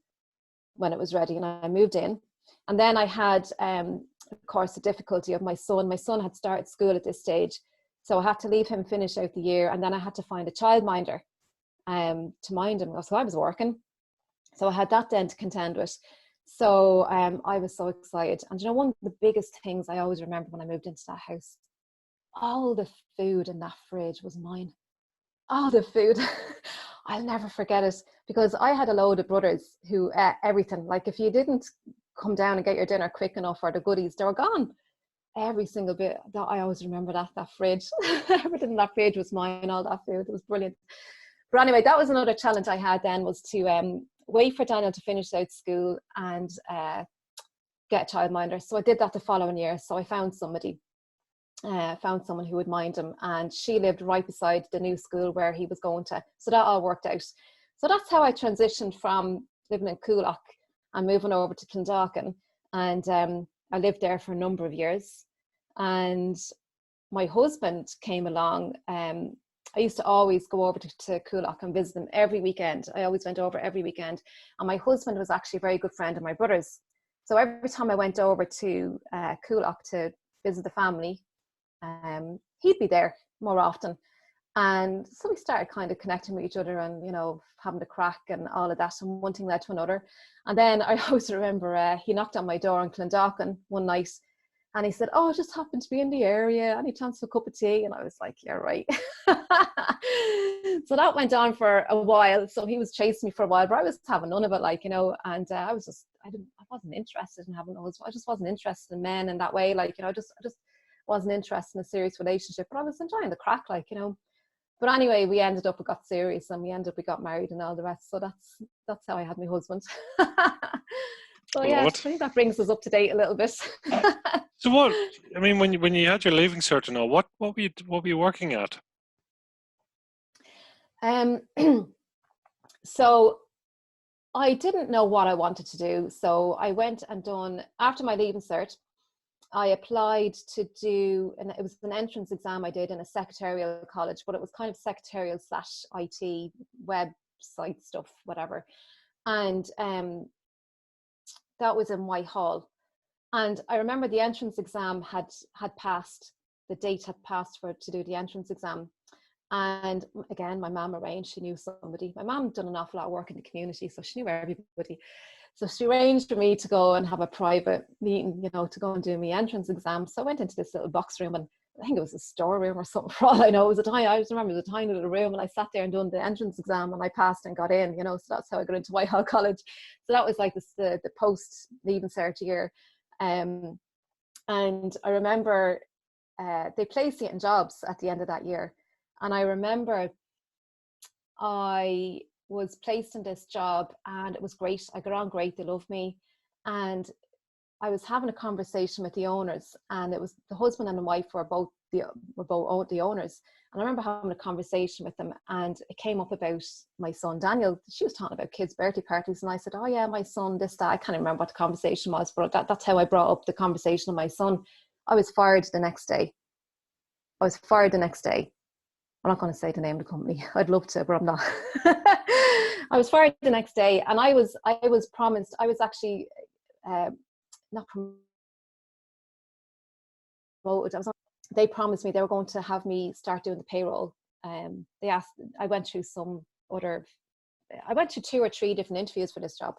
when it was ready, and I moved in. And then I had, of course, the difficulty of my son. My son had started school at this stage, so I had to leave him finish out the year, and then I had to find a childminder to mind him. So I was working, so I had that then to contend with. So I was so excited. And you know, one of the biggest things I always remember when I moved into that house, all the food in that fridge was mine. All the food. I'll never forget it, because I had a load of brothers who everything, like if you didn't come down and get your dinner quick enough, or the goodies, they were gone. Every single bit. That I always remember that fridge. Everything in that fridge was mine, all that food. It was brilliant. But anyway, that was another challenge I had then, was to wait for Daniel to finish out school and get a childminder. So I did that the following year. So I found somebody, found someone who would mind him, and she lived right beside the new school where he was going to. So that all worked out. So that's how I transitioned from living in Coolock and moving over to Clondalkin. And I lived there for a number of years. And my husband came along. I used to always go over to Coolock and visit them every weekend. I always went over every weekend. And my husband was actually a very good friend of my brother's. So every time I went over to Coolock to visit the family, he'd be there more often. And so we started kind of connecting with each other, and, you know, having the crack and all of that, and one thing led to another. And then I always remember he knocked on my door in Clondalkin one night, and he said, oh, I just happened to be in the area, any chance for a cup of tea? And I was like, yeah, right. So that went on for a while. So he was chasing me for a while, but I was having none of it, like, you know. And I wasn't interested in having a husband. I just wasn't interested in men in that way, like, you know. I just wasn't interested in a serious relationship, but I was enjoying the crack, like, you know. But anyway, we got serious, and we got married and all the rest. So that's how I had my husband. So yeah, I think that brings us up to date a little bit. So what, I mean, when you had your leaving cert and all, what were you working at? So I didn't know what I wanted to do. So I went and done, after my leaving cert, I applied to do, and it was an entrance exam I did in a secretarial college, but it was kind of secretarial / IT website stuff, whatever. And that was in Whitehall. And I remember the entrance exam had passed, the date had passed to do the entrance exam. And again, my mum arranged, she knew somebody. My mum done an awful lot of work in the community, so she knew everybody. So she arranged for me to go and have a private meeting, you know, to go and do my entrance exam. So I went into this little box room, and I think it was a storeroom or something, for all I know. I just remember it was a tiny little room, and I sat there and done the entrance exam, and I passed and got in, you know. So that's how I got into Whitehall College. So that was like the post leaving cert year. And I remember they placed me in jobs at the end of that year. And I remember I was placed in this job, and it was great. I got on great. They loved me. And I was having a conversation with the owners, and it was the husband and the wife were both the owners. And I remember having a conversation with them, and it came up about my son Daniel. She was talking about kids' birthday parties, and I said, "Oh yeah, my son, this, that." I can't remember what the conversation was, but that's how I brought up the conversation of my son. I was fired the next day. I'm not going to say the name of the company. I'd love to, but I'm not. I was fired the next day, and I was promised. I was actually not promoted. They promised me they were going to have me start doing the payroll. They asked. I went through 2 or 3 different interviews for this job.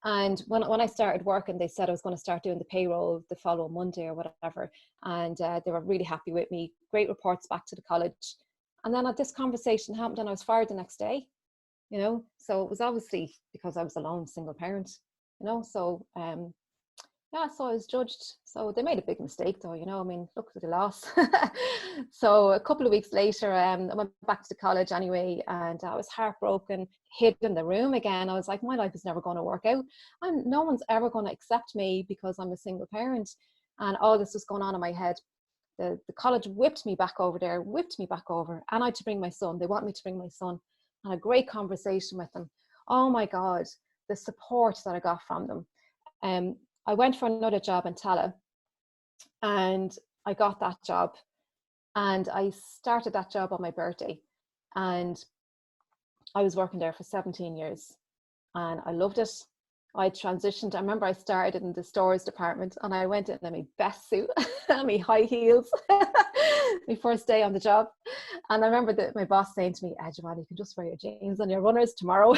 And when I started working, they said I was going to start doing the payroll the following Monday or whatever. And they were really happy with me. Great reports back to the college. And then this conversation happened, and I was fired the next day. So it was obviously because I was a lone single parent. So yeah, so I was judged. So they made a big mistake, though. I mean, look at the loss. So a couple of weeks later, I went back to the college anyway, and I was heartbroken, hid in the room again. I was like, my life is never going to work out. No one's ever going to accept me because I'm a single parent. And all this was going on in my head. The college whipped me back over, and I had to bring my son. They want me to bring my son. I had a great conversation with them. Oh my God, the support that I got from them. I went for another job in Tala, and I got that job, and I started that job on my birthday, and I was working there for 17 years, and I loved it. I transitioned. I remember I started in the stores department, and I went in my best suit and my high heels, my first day on the job. And I remember my boss saying to me, Johann, you can just wear your jeans and your runners tomorrow.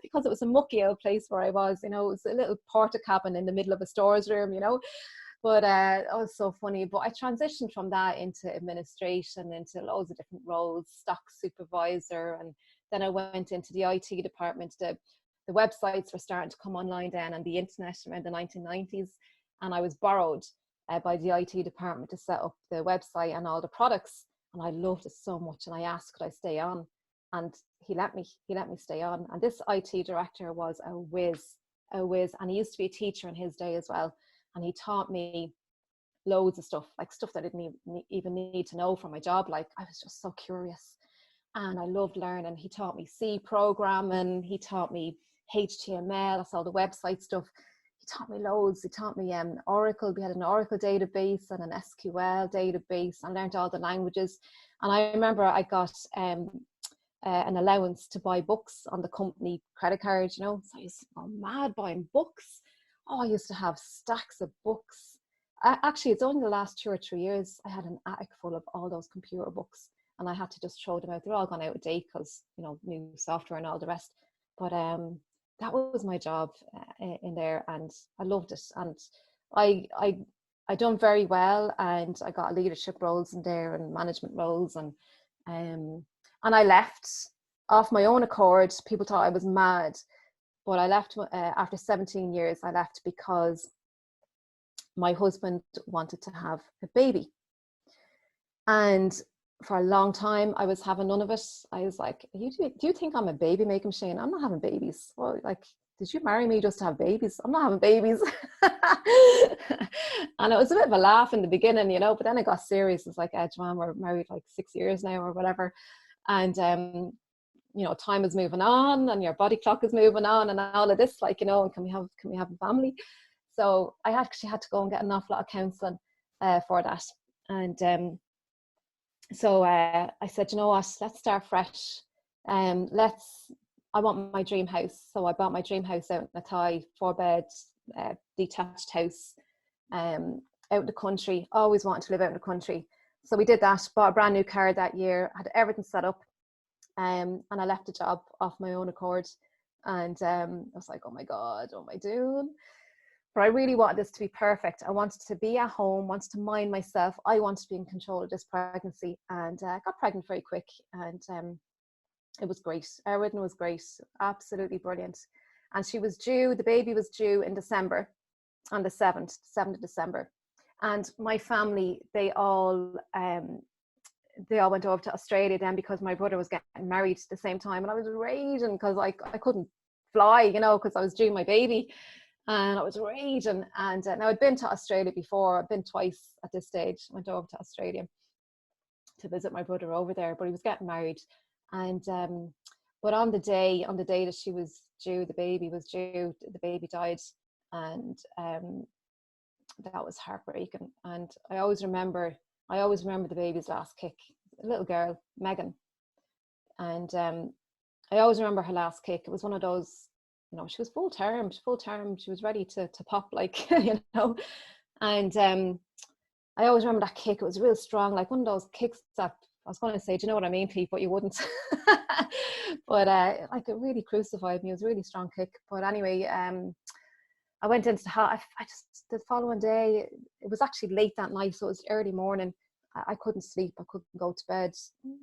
Because it was a mucky old place where I was, it was a little porta cabin in the middle of a stores room, but it was so funny. But I transitioned from that into administration, into loads of different roles, stock supervisor, and then I went into the IT department. The websites were starting to come online then, and the internet around the 1990s, and I was borrowed by the IT department to set up the website and all the products, and I loved it so much, and I asked could I stay on, and he let me stay on. And this IT director was a whiz, and he used to be a teacher in his day as well, and he taught me loads of stuff, like stuff that I didn't even need to know for my job. Like, I was just so curious, and I loved learning. He taught me C programming, he taught me HTML, that's all the website stuff. He taught me loads. He taught me Oracle. We had an Oracle database and an SQL database. I learned all the languages. And I remember I got an allowance to buy books on the company credit card, So I used to go mad buying books. Oh, I used to have stacks of books. Actually, it's only the last 2 or 3 years I had an attic full of all those computer books, and I had to just throw them out. They're all gone out of date because, new software and all the rest. But that was my job in there, and I loved it. And I done very well, and I got leadership roles in there and management roles, and I left off my own accord. People thought I was mad, but I left after 17 years. I left because my husband wanted to have a baby, and for a long time I was having none of it. I was like, do you think I'm a baby making machine? I'm not having babies. Well, like, did you marry me just to have babies? I'm not having babies. And it was a bit of a laugh in the beginning, but then it got serious. It's like, Johann, we're married like 6 years now or whatever. And, time is moving on, and your body clock is moving on, and all of this, like, and can we have a family? So I actually had to go and get an awful lot of counselling for that. And so I said, you know what, let's start fresh. I want my dream house. So I bought my dream house out in Athy, 4-bed, detached house, out in the country. Always wanted to live out in the country. So we did that, bought a brand new car that year, had everything set up. And I left the job off my own accord. And I was like, oh my God, what am I doing? But I really wanted this to be perfect. I wanted to be at home, wanted to mind myself. I wanted to be in control of this pregnancy, and I got pregnant very quick, and it was great. Everything was great, absolutely brilliant. And the baby was due in December, on the 7th of December. And my family, they all went over to Australia then, because my brother was getting married at the same time, and I was raging because I couldn't fly, because I was due my baby. and I was raging. And now I'd been to Australia before. I'd been twice at this stage. I went over to Australia to visit my brother over there, but he was getting married. And but on the day that she was due, the baby was due, the baby died. And that was heartbreaking. And I always remember the baby's last kick, a little girl, Megan. And I always remember her last kick. It was one of those, you know, she was full term. She was ready to pop, like, you know. And I always remember that kick. It was real strong, like one of those kicks that I was going to say, do you know what I mean, Pete? But you wouldn't. But like, it really crucified me. It was a really strong kick. But anyway, I went into the following day, it was actually late that night, so it was early morning. I couldn't sleep. I couldn't go to bed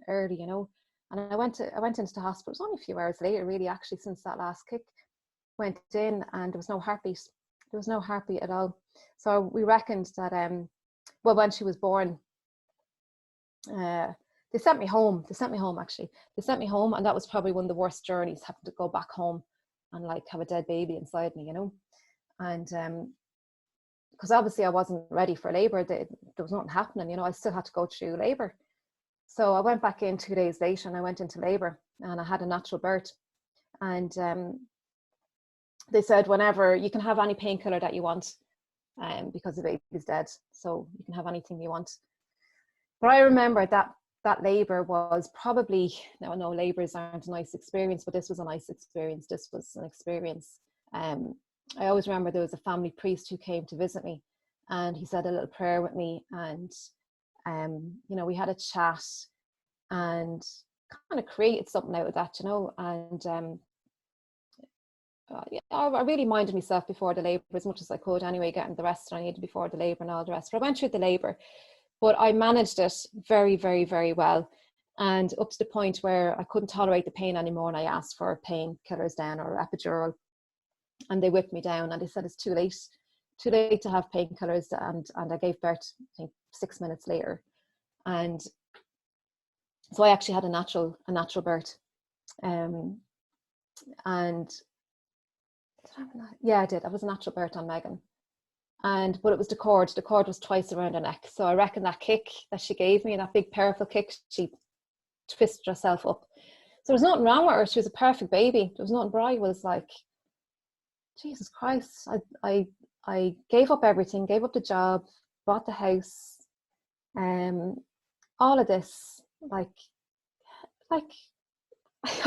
early, you know. And I went into the hospital. It was only a few hours later, really, actually, since that last kick. Went in, and there was no heartbeat. There was no heartbeat at all. So we reckoned that, well, when she was born, they sent me home. They sent me home, and that was probably one of the worst journeys, having to go back home and like have a dead baby inside me, you know. And because obviously I wasn't ready for labour. There was nothing happening, you know. I still had to go through labour. So I went back in 2 days later, and I went into labour, and I had a natural birth. And they said, whenever you can have any painkiller that you want, because the baby's dead, so you can have anything you want. But I remember that labour was probably, now I know labours aren't a nice experience, but this was a nice experience. This was an experience. I always remember there was a family priest who came to visit me, and he said a little prayer with me, and you know, we had a chat and kind of created something out of that, you know. And yeah, I really minded myself before the labour as much as I could anyway, getting the rest I needed before the labour and all the rest. But I went through the labour, but I managed it very, very, very well. And up to the point where I couldn't tolerate the pain anymore, and I asked for painkillers then, or epidural. And they whipped me down, and they said it's too late to have painkillers. And I gave birth, I think, 6 minutes later. And so I actually had a natural birth. And yeah, I did. I was a natural birth on Megan. But it was the cord. The cord was twice around her neck. So I reckon that kick that she gave me, that big powerful kick, she twisted herself up. So there was nothing wrong with her. She was a perfect baby. There was nothing. But I was like, Jesus Christ. I gave up everything, gave up the job, bought the house, all of this, like I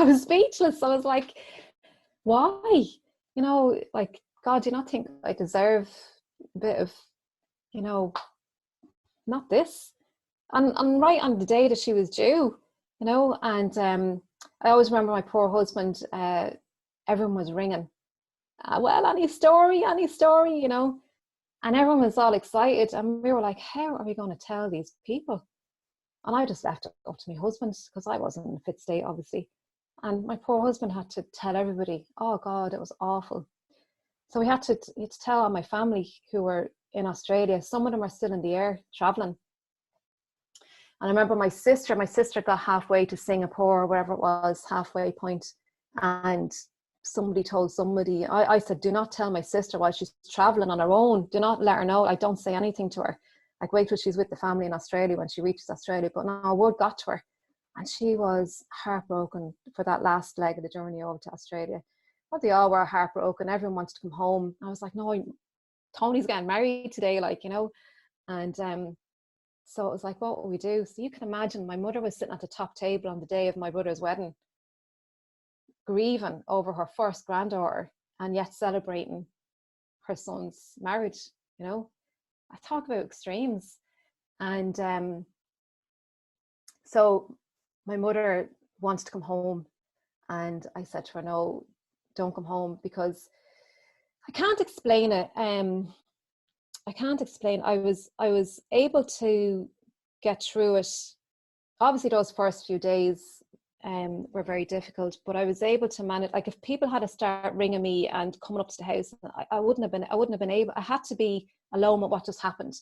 was speechless. I was like, why? You know, like, God, do you not think I deserve a bit of, you know, not this? And right on the day that she was due, you know. And I always remember my poor husband, everyone was ringing. Well, any story, you know. And everyone was all excited. And we were like, how are we going to tell these people? And I just left it up to my husband, because I wasn't in a fit state, obviously. And my poor husband had to tell everybody. Oh, God, it was awful. So we had to tell all my family who were in Australia. Some of them are still in the air traveling. And I remember my sister got halfway to Singapore, or wherever it was, halfway point. And somebody told somebody, I said, do not tell my sister while she's traveling on her own. Do not let her know. Like, don't say anything to her. Like, wait till she's with the family in Australia when she reaches Australia. But no, word got to her. And she was heartbroken for that last leg of the journey over to Australia. Well, they all were heartbroken. Everyone wanted to come home. I was like, no, Tony's getting married today, like, you know. And so it was like, what will we do? So you can imagine, my mother was sitting at the top table on the day of my brother's wedding, grieving over her first granddaughter, and yet celebrating her son's marriage, you know. I talk about extremes. And so my mother wants to come home, and I said to her, no, don't come home, because I can't explain it. I can't explain. I was able to get through it. Obviously those first few days were very difficult, but I was able to manage. Like, if people had to start ringing me and coming up to the house, I wouldn't have been able. I had to be alone with what just happened.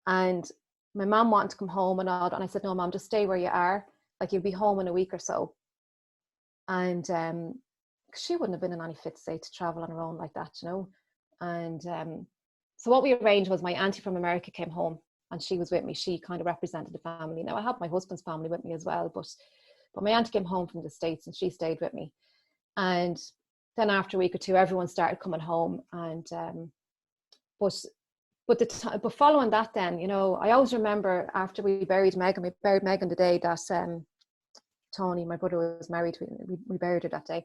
And my mum wanted to come home and all, and I said, no, Mum, just stay where you are. Like, you'll be home in a week or so. And she wouldn't have been in any fit state to travel on her own like that, you know. And so what we arranged was my auntie from America came home, and she was with me. She kind of represented the family. Now I had my husband's family with me as well, but my auntie came home from the States and she stayed with me. And then after a week or two, everyone started coming home. And but following that, then, you know, I always remember after we buried Megan the day that Tony, my brother, was married. We buried her that day.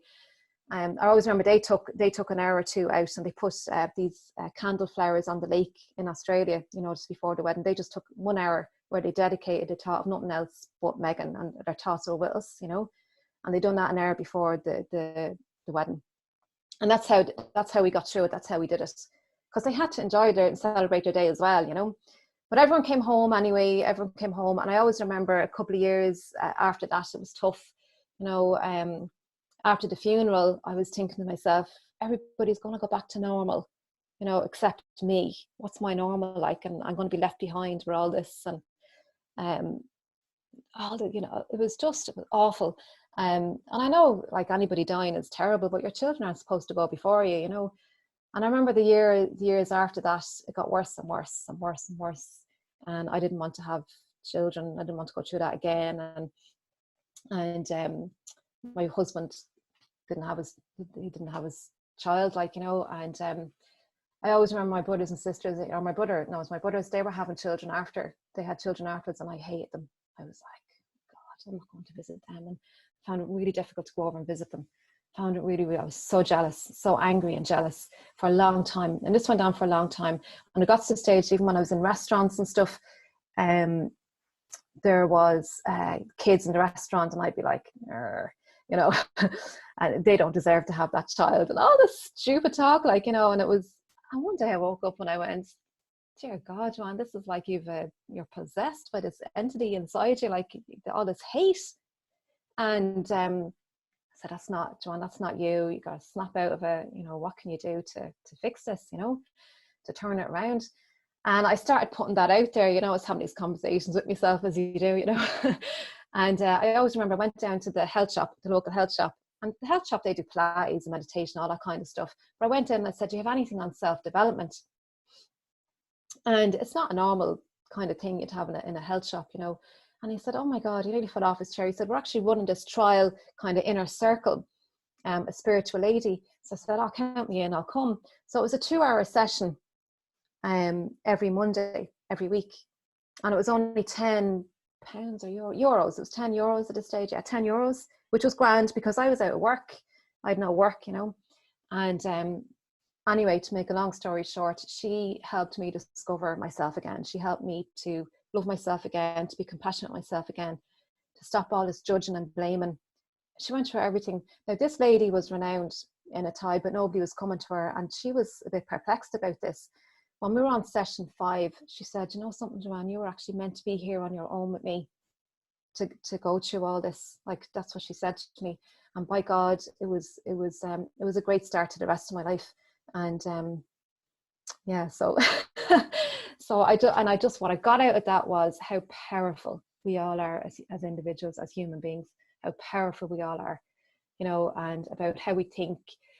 I always remember they took an hour or two out, and they put these candle flowers on the lake in Australia, you know, just before the wedding. They just took 1 hour where they dedicated the thought of nothing else but Megan, and their thoughts were with us, you know. And they done that an hour before the wedding. And that's how we got through it. That's how we did it, because they had to enjoy their and celebrate their day as well, you know. But everyone came home anyway. Everyone came home, and I always remember a couple of years after that, it was tough, you know. After the funeral, I was thinking to myself, everybody's going to go back to normal, you know, except me. What's my normal like? And I'm going to be left behind with all this, and all the, you know, it was awful. And I know, like, anybody dying is terrible, but your children aren't supposed to go before you, you know. And I remember the years after that, it got worse and worse and worse and worse. And I didn't want to have children. I didn't want to go through that again. And my husband didn't have his child, like, you know. And I always remember my brothers and sisters, or it was my brothers, they were having children after. They had children afterwards, and I hated them. I was like, God, I'm not going to visit them. And found it really difficult to go over and visit them. Found it really, I was so jealous, so angry and jealous for a long time. And this went on for a long time. And it got to the stage, even when I was in restaurants and stuff, there was kids in the restaurant, and I'd be like, you know, and they don't deserve to have that child, and all this stupid talk, like, you know. And one day I woke up and I went, dear God, Joanne, this is like you're possessed by this entity inside you, like all this hate. And I said, that's not, Joanne, that's not you. You got to snap out of it. You know, what can you do to fix this, you know, to turn it around? And I started putting that out there, you know. I was having these conversations with myself, as you do, you know. And I always remember I went down to the local health shop. And the health shop, they do Pilates and meditation, all that kind of stuff. But I went in and I said, do you have anything on self-development? And it's not a normal kind of thing you'd have in a health shop, you know. And he said, oh my God, he nearly fell off his chair. He said, we're actually running this trial kind of inner circle, a spiritual lady. So I said, oh, count me in, I'll come. So it was a 2-hour session every Monday, every week. And it was only £10 or euros. It was €10 at this stage. Yeah, €10, which was grand because I was out of work. I had no work, you know. And anyway, to make a long story short, she helped me discover myself again. She helped me to love myself again, to be compassionate with myself again, to stop all this judging and blaming. She went through everything. Now, this lady was renowned in a Thai, but nobody was coming to her, and she was a bit perplexed about this. When we were on session 5, she said, you know something, Joanne, you were actually meant to be here on your own with me to go through all this. Like, that's what she said to me. And by God, it was a great start to the rest of my life. And yeah, so so what I got out of that was how powerful we all are as individuals, as human beings, how powerful we all are, you know, and about how we think,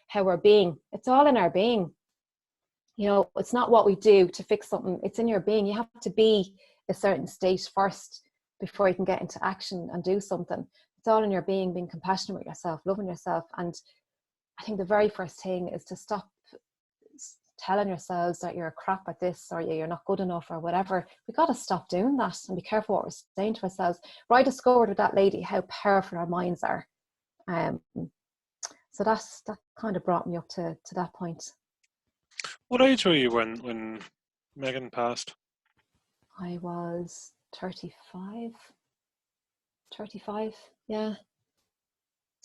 how we're being. It's all in our being. You know, it's not what we do to fix something. It's in your being. You have to be a certain state first before you can get into action and do something. It's all in your being compassionate with yourself, loving yourself. And I think the very first thing is to stop telling yourselves that you're crap at this, or you're not good enough, or whatever. We got to stop doing that and be careful what we're saying to ourselves. But I discovered with that lady how powerful our minds are. So that kind of brought me up to that point. What age were you when Megan passed? I was 35, yeah.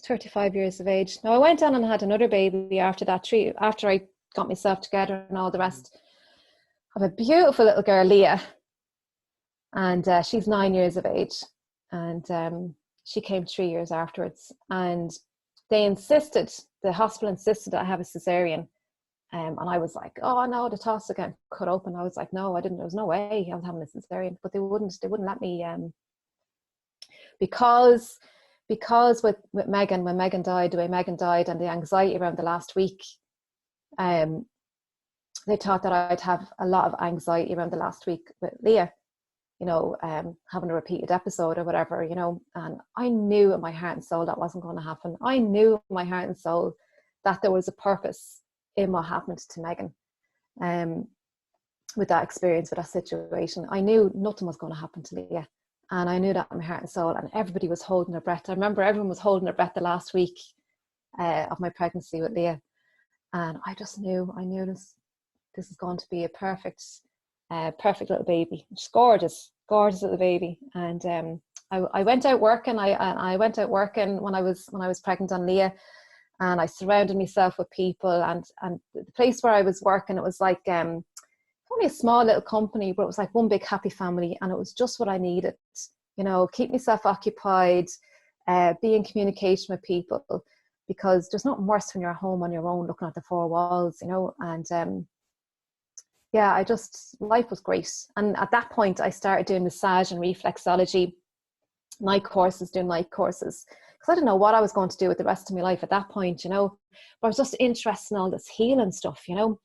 35 years of age. Now, I went on and had another baby after that, after I got myself together and all the rest. I have a beautiful little girl, Leah, and she's 9 years of age, and she came 3 years afterwards. And the hospital insisted that I have a cesarean. And I was like, oh no, the toss again cut open. I was like, no, there was no way I was having a cesarean. But they wouldn't let me, because because with Megan, when Megan died, the way Megan died, and the anxiety around the last week, they thought that I'd have a lot of anxiety around the last week with Leah, you know, having a repeated episode or whatever, you know. And I knew in my heart and soul that wasn't going to happen. I knew in my heart and soul that there was a purpose in what happened to Megan. With that experience, with that situation, I knew nothing was going to happen to Leah. And I knew that in my heart and soul, and everybody was holding their breath. I remember everyone was holding their breath the last week of my pregnancy with Leah. And I just knew, this is going to be a perfect little baby. Just gorgeous little baby. And I went out working. I went out working when I was pregnant on Leah, and I surrounded myself with people. And the place where I was working, it was like only a small little company, but it was like one big happy family, and it was just what I needed. You know, keep myself occupied, be in communication with people, because there's nothing worse when you're at home on your own looking at the four walls, you know. And yeah, life was great. And at that point I started doing massage and reflexology doing night courses, because I didn't know what I was going to do with the rest of my life at that point, you know. But I was just interested in all this healing stuff, you know.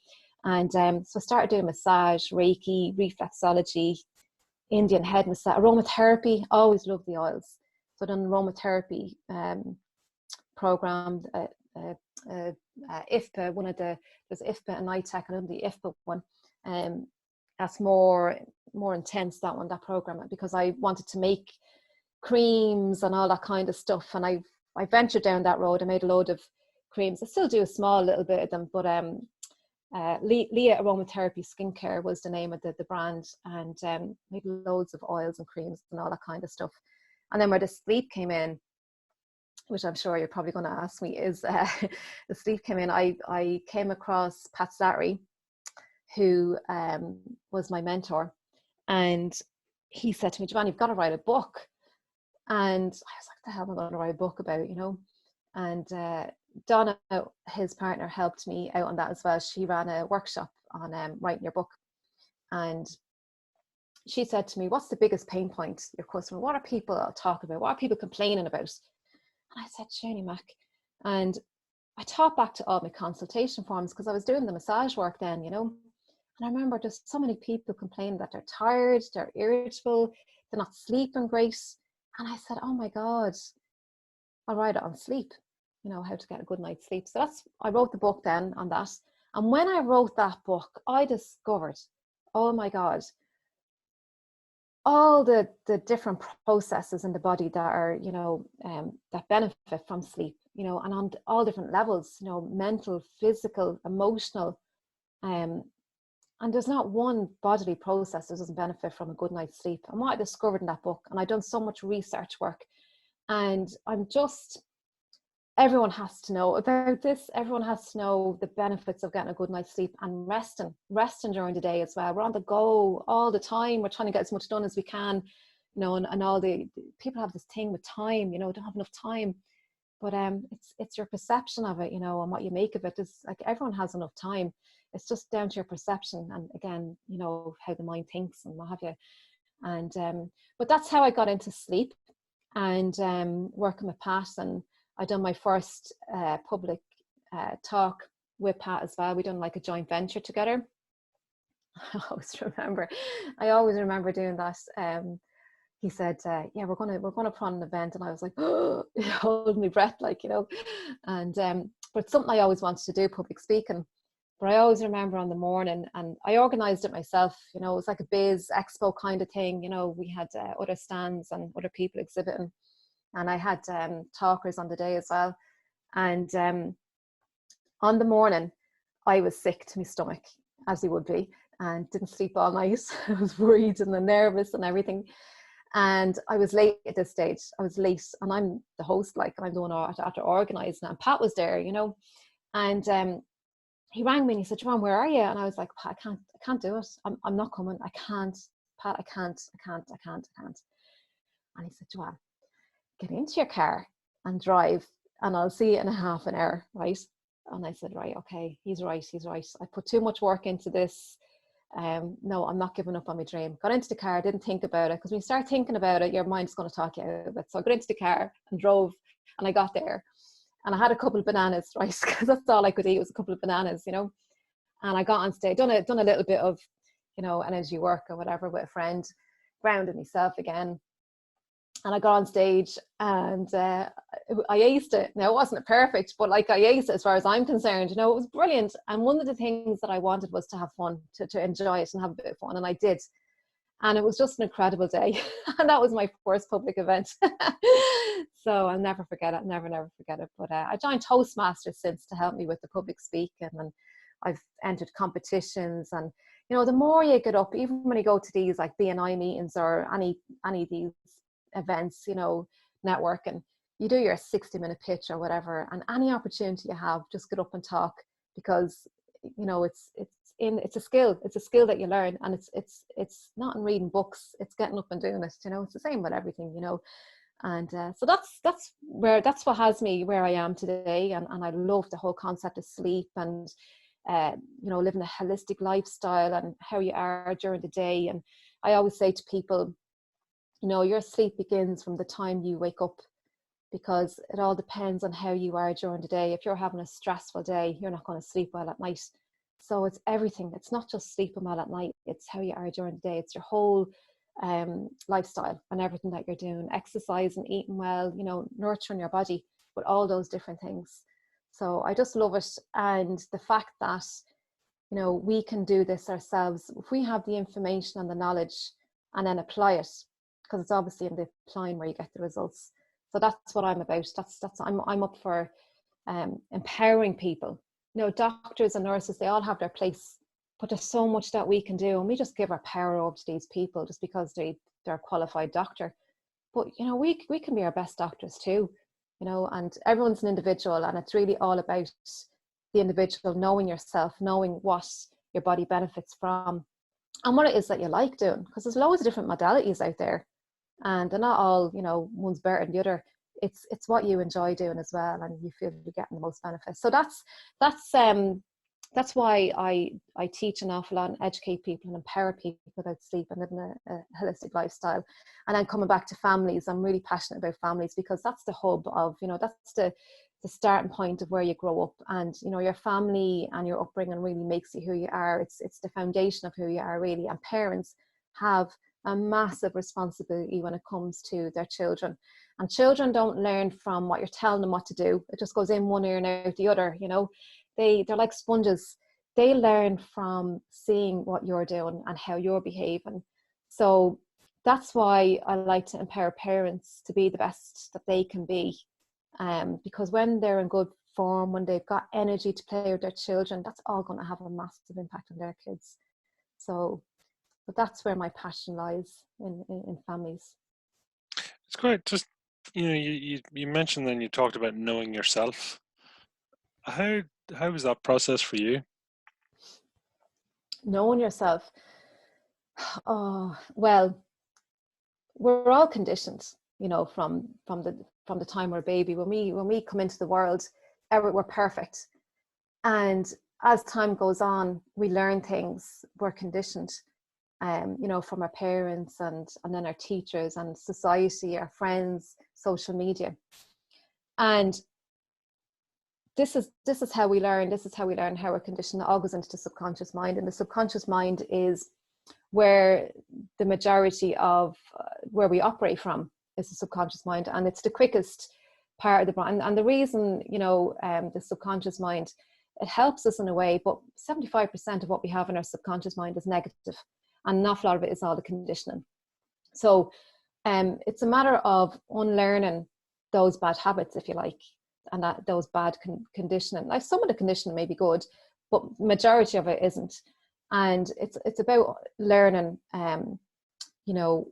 And so I started doing massage, Reiki, reflexology, Indian head massage, aromatherapy. Always loved the oils. So I done an aromatherapy program, IFPA, there's IFPA and NITEC, and the IFPA one. That's more intense, that program, because I wanted to make creams and all that kind of stuff. And I ventured down that road. I made a load of creams. I still do a small little bit of them, but Leah Aromatherapy Skincare was the name of the brand, and made loads of oils and creams and all that kind of stuff. And then where the sleep came in, which I'm sure you're probably going to ask me, is the sleep came in. I came across Pat Slattery, who was my mentor, and he said to me, Johann, you've got to write a book. And I was like, what the hell am I going to write a book about, you know? And Donna, his partner, helped me out on that as well. She ran a workshop on writing your book. And she said to me, what's the biggest pain point your customer? What are people talking about? What are people complaining about? And I said, Shani Mac. And I thought back to all my consultation forms, because I was doing the massage work then, you know. And I remember just so many people complaining that they're tired, they're irritable, they're not sleeping great. And I said, oh my God, I'll write it on sleep, you know, how to get a good night's sleep. So I wrote the book then on that. And when I wrote that book, I discovered, oh my God, all the different processes in the body that are, you know, that benefit from sleep, you know, and on all different levels, you know, mental, physical, emotional. And there's not one bodily process that doesn't benefit from a good night's sleep. And what I discovered in that book, and I've done so much research work, and everyone has to know about this. Everyone has to know the benefits of getting a good night's sleep and resting during the day as well. We're on the go all the time. We're trying to get as much done as we can, you know, and all the people have this thing with time, you know, don't have enough time. But it's your perception of it, you know, and what you make of it. Is like everyone has enough time. It's just down to your perception, and again, you know, how the mind thinks and what have you. And but that's how I got into sleep, and working with Pat. And I done my first public talk with Pat as well. We done like a joint venture together. I always remember doing that. He said, yeah, we're gonna put on an event. And I was like, oh, holding my breath, like, you know. And but it's something I always wanted to do, public speaking. But I always remember on the morning, and I organized it myself, you know. It was like a biz expo kind of thing, you know. We had other stands and other people exhibiting, and I had talkers on the day as well. And on the morning, I was sick to my stomach, as you would be, and didn't sleep all night. I was worried and nervous and everything. And I was late at this stage. I was late, and I'm the host, like, and I'm the one after organising. And Pat was there, you know. And he rang me and he said, Johann, where are you? And I was like, Pat, I can't do it. I'm not coming. I can't, Pat, I can't. And he said, Johann, get into your car and drive, and I'll see you in a half an hour, right? And I said, right, okay, he's right. I put too much work into this. no, I'm not giving up on my dream. Got into the car, didn't think about it, because when you start thinking about it, your mind's going to talk you out of it. So I got into the car and drove, and I got there, and I had a couple of bananas, right? Because that's all I could eat was a couple of bananas, you know. And I got on stage, done a little bit of, you know, energy work or whatever with a friend, grounded myself again. And I got on stage, and I aced it. Now, it wasn't perfect, but like, I aced it as far as I'm concerned. You know, it was brilliant. And one of the things that I wanted was to have fun, to enjoy it and have a bit of fun. And I did. And it was just an incredible day. And that was my first public event. So I'll never forget it. Never forget it. But I joined Toastmasters since to help me with the public speaking. And I've entered competitions. And, you know, the more you get up, even when you go to these like BNI meetings or any of these events, you know, networking, you do your 60-minute pitch or whatever, and any opportunity you have, just get up and talk, because, you know, it's a skill that you learn, and it's not in reading books, it's getting up and doing it, you know. It's the same with everything, you know. And so that's what has me where I am today. And I love the whole concept of sleep, and you know, living a holistic lifestyle and how you are during the day. And I always say to people, you know, your sleep begins from the time you wake up, because it all depends on how you are during the day. If you're having a stressful day, you're not going to sleep well at night. So it's everything. It's not just sleeping well at night, it's how you are during the day. It's your whole lifestyle and everything that you're doing, exercising, eating well, you know, nurturing your body with all those different things. So I just love it. And the fact that, you know, we can do this ourselves if we have the information and the knowledge, and then apply it, because it's obviously in the applying where you get the results. So that's what I'm about. I'm up for empowering people. You know, doctors and nurses, they all have their place, but there's so much that we can do, and we just give our power over to these people just because they're a qualified doctor. But, you know, we can be our best doctors too, you know. And everyone's an individual, and it's really all about the individual, knowing yourself, knowing what your body benefits from, and what it is that you like doing, because there's loads of different modalities out there, and they're not all, you know, one's better than the other. It's what you enjoy doing as well, and you feel you're getting the most benefits. So that's why I teach an awful lot and educate people and empower people about sleep and living a holistic lifestyle. And then coming back to families, I'm really passionate about families, because that's the hub of, you know, that's the starting point of where you grow up. And, you know, your family and your upbringing really makes you who you are. It's the foundation of who you are, really. And parents have a massive responsibility when it comes to their children. And children don't learn from what you're telling them what to do. It just goes in one ear and out the other, you know. They're like sponges. They learn from seeing what you're doing and how you're behaving. So that's why I like to empower parents to be the best that they can be. Because when they're in good form, when they've got energy to play with their children, that's all going to have a massive impact on their kids. So, but that's where my passion lies, in families. It's great. Just, you know, you mentioned, then you talked about knowing yourself. How was that process for you? Knowing yourself. Oh, well, we're all conditioned, you know, from the time we're a baby. When we come into the world, we're perfect. And as time goes on, we learn things, we're conditioned, you know, from our parents and then our teachers and society, our friends, social media. And this is how we learn. This is how we learn how we're conditioned. It all goes into the subconscious mind, and the subconscious mind is where the majority of where we operate from is the subconscious mind, and it's the quickest part of the brain. And the reason, you know, the subconscious mind, it helps us in a way, but 75% of what we have in our subconscious mind is negative, and an awful lot of it is all the conditioning. So it's a matter of unlearning those bad habits, if you like, and those bad conditioning. Like, some of the conditioning may be good, but majority of it isn't. And it's about learning, you know,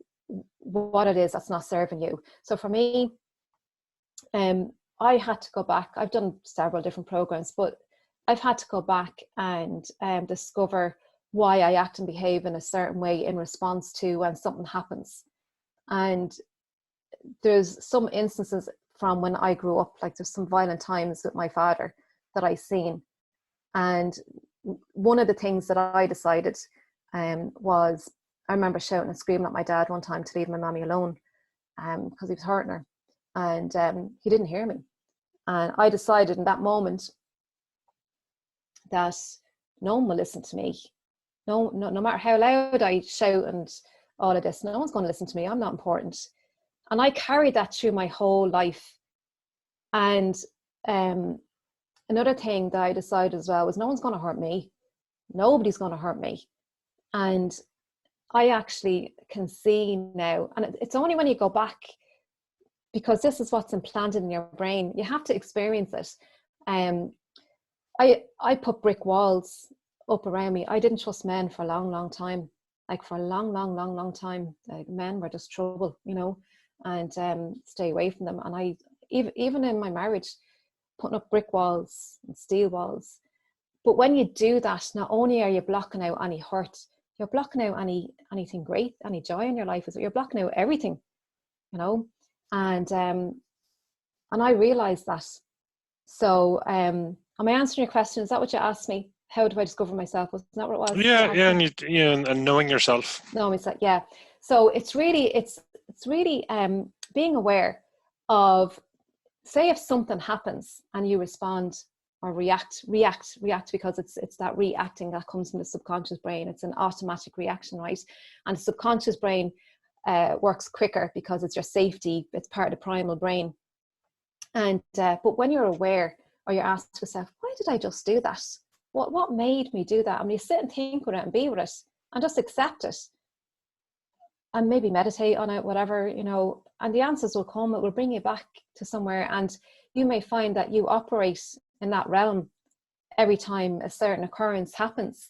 what it is that's not serving you. So for me, I had to go back. I've done several different programs, but I've had to go back and discover why I act and behave in a certain way in response to when something happens. And there's some instances from when I grew up, like there's some violent times with my father that I seen. And one of the things that I decided was, I remember shouting and screaming at my dad one time to leave my mommy alone, because he was hurting her, and he didn't hear me. And I decided in that moment that no one will listen to me. No matter how loud I shout and all of this, no one's going to listen to me. I'm not important. And I carried that through my whole life. And another thing that I decided as well was no one's going to hurt me. Nobody's going to hurt me. And I actually can see now, and it's only when you go back, because this is what's implanted in your brain. You have to experience it. I put brick walls up around me. I didn't trust men for a long time. Like for a long time. Like men were just trouble, you know, and stay away from them. And I, even in my marriage, putting up brick walls and steel walls. But when you do that, not only are you blocking out any hurt, you're blocking out anything great, any joy in your life. You're blocking out everything, you know. And I realized that. So am I answering your question? Is that what you asked me? How do I discover myself? Was that what it was? Yeah, and knowing yourself. No, it's like, yeah. So it's really being aware of, say if something happens and you respond or react because it's that reacting that comes from the subconscious brain. It's an automatic reaction, right? And the subconscious brain works quicker because it's your safety. It's part of the primal brain. And but when you're aware, or you ask yourself, why did I just do that? What made me do that? I mean, you sit and think with it and be with it and just accept it, and maybe meditate on it, whatever, you know, and the answers will come. It will bring you back to somewhere, and you may find that you operate in that realm every time a certain occurrence happens.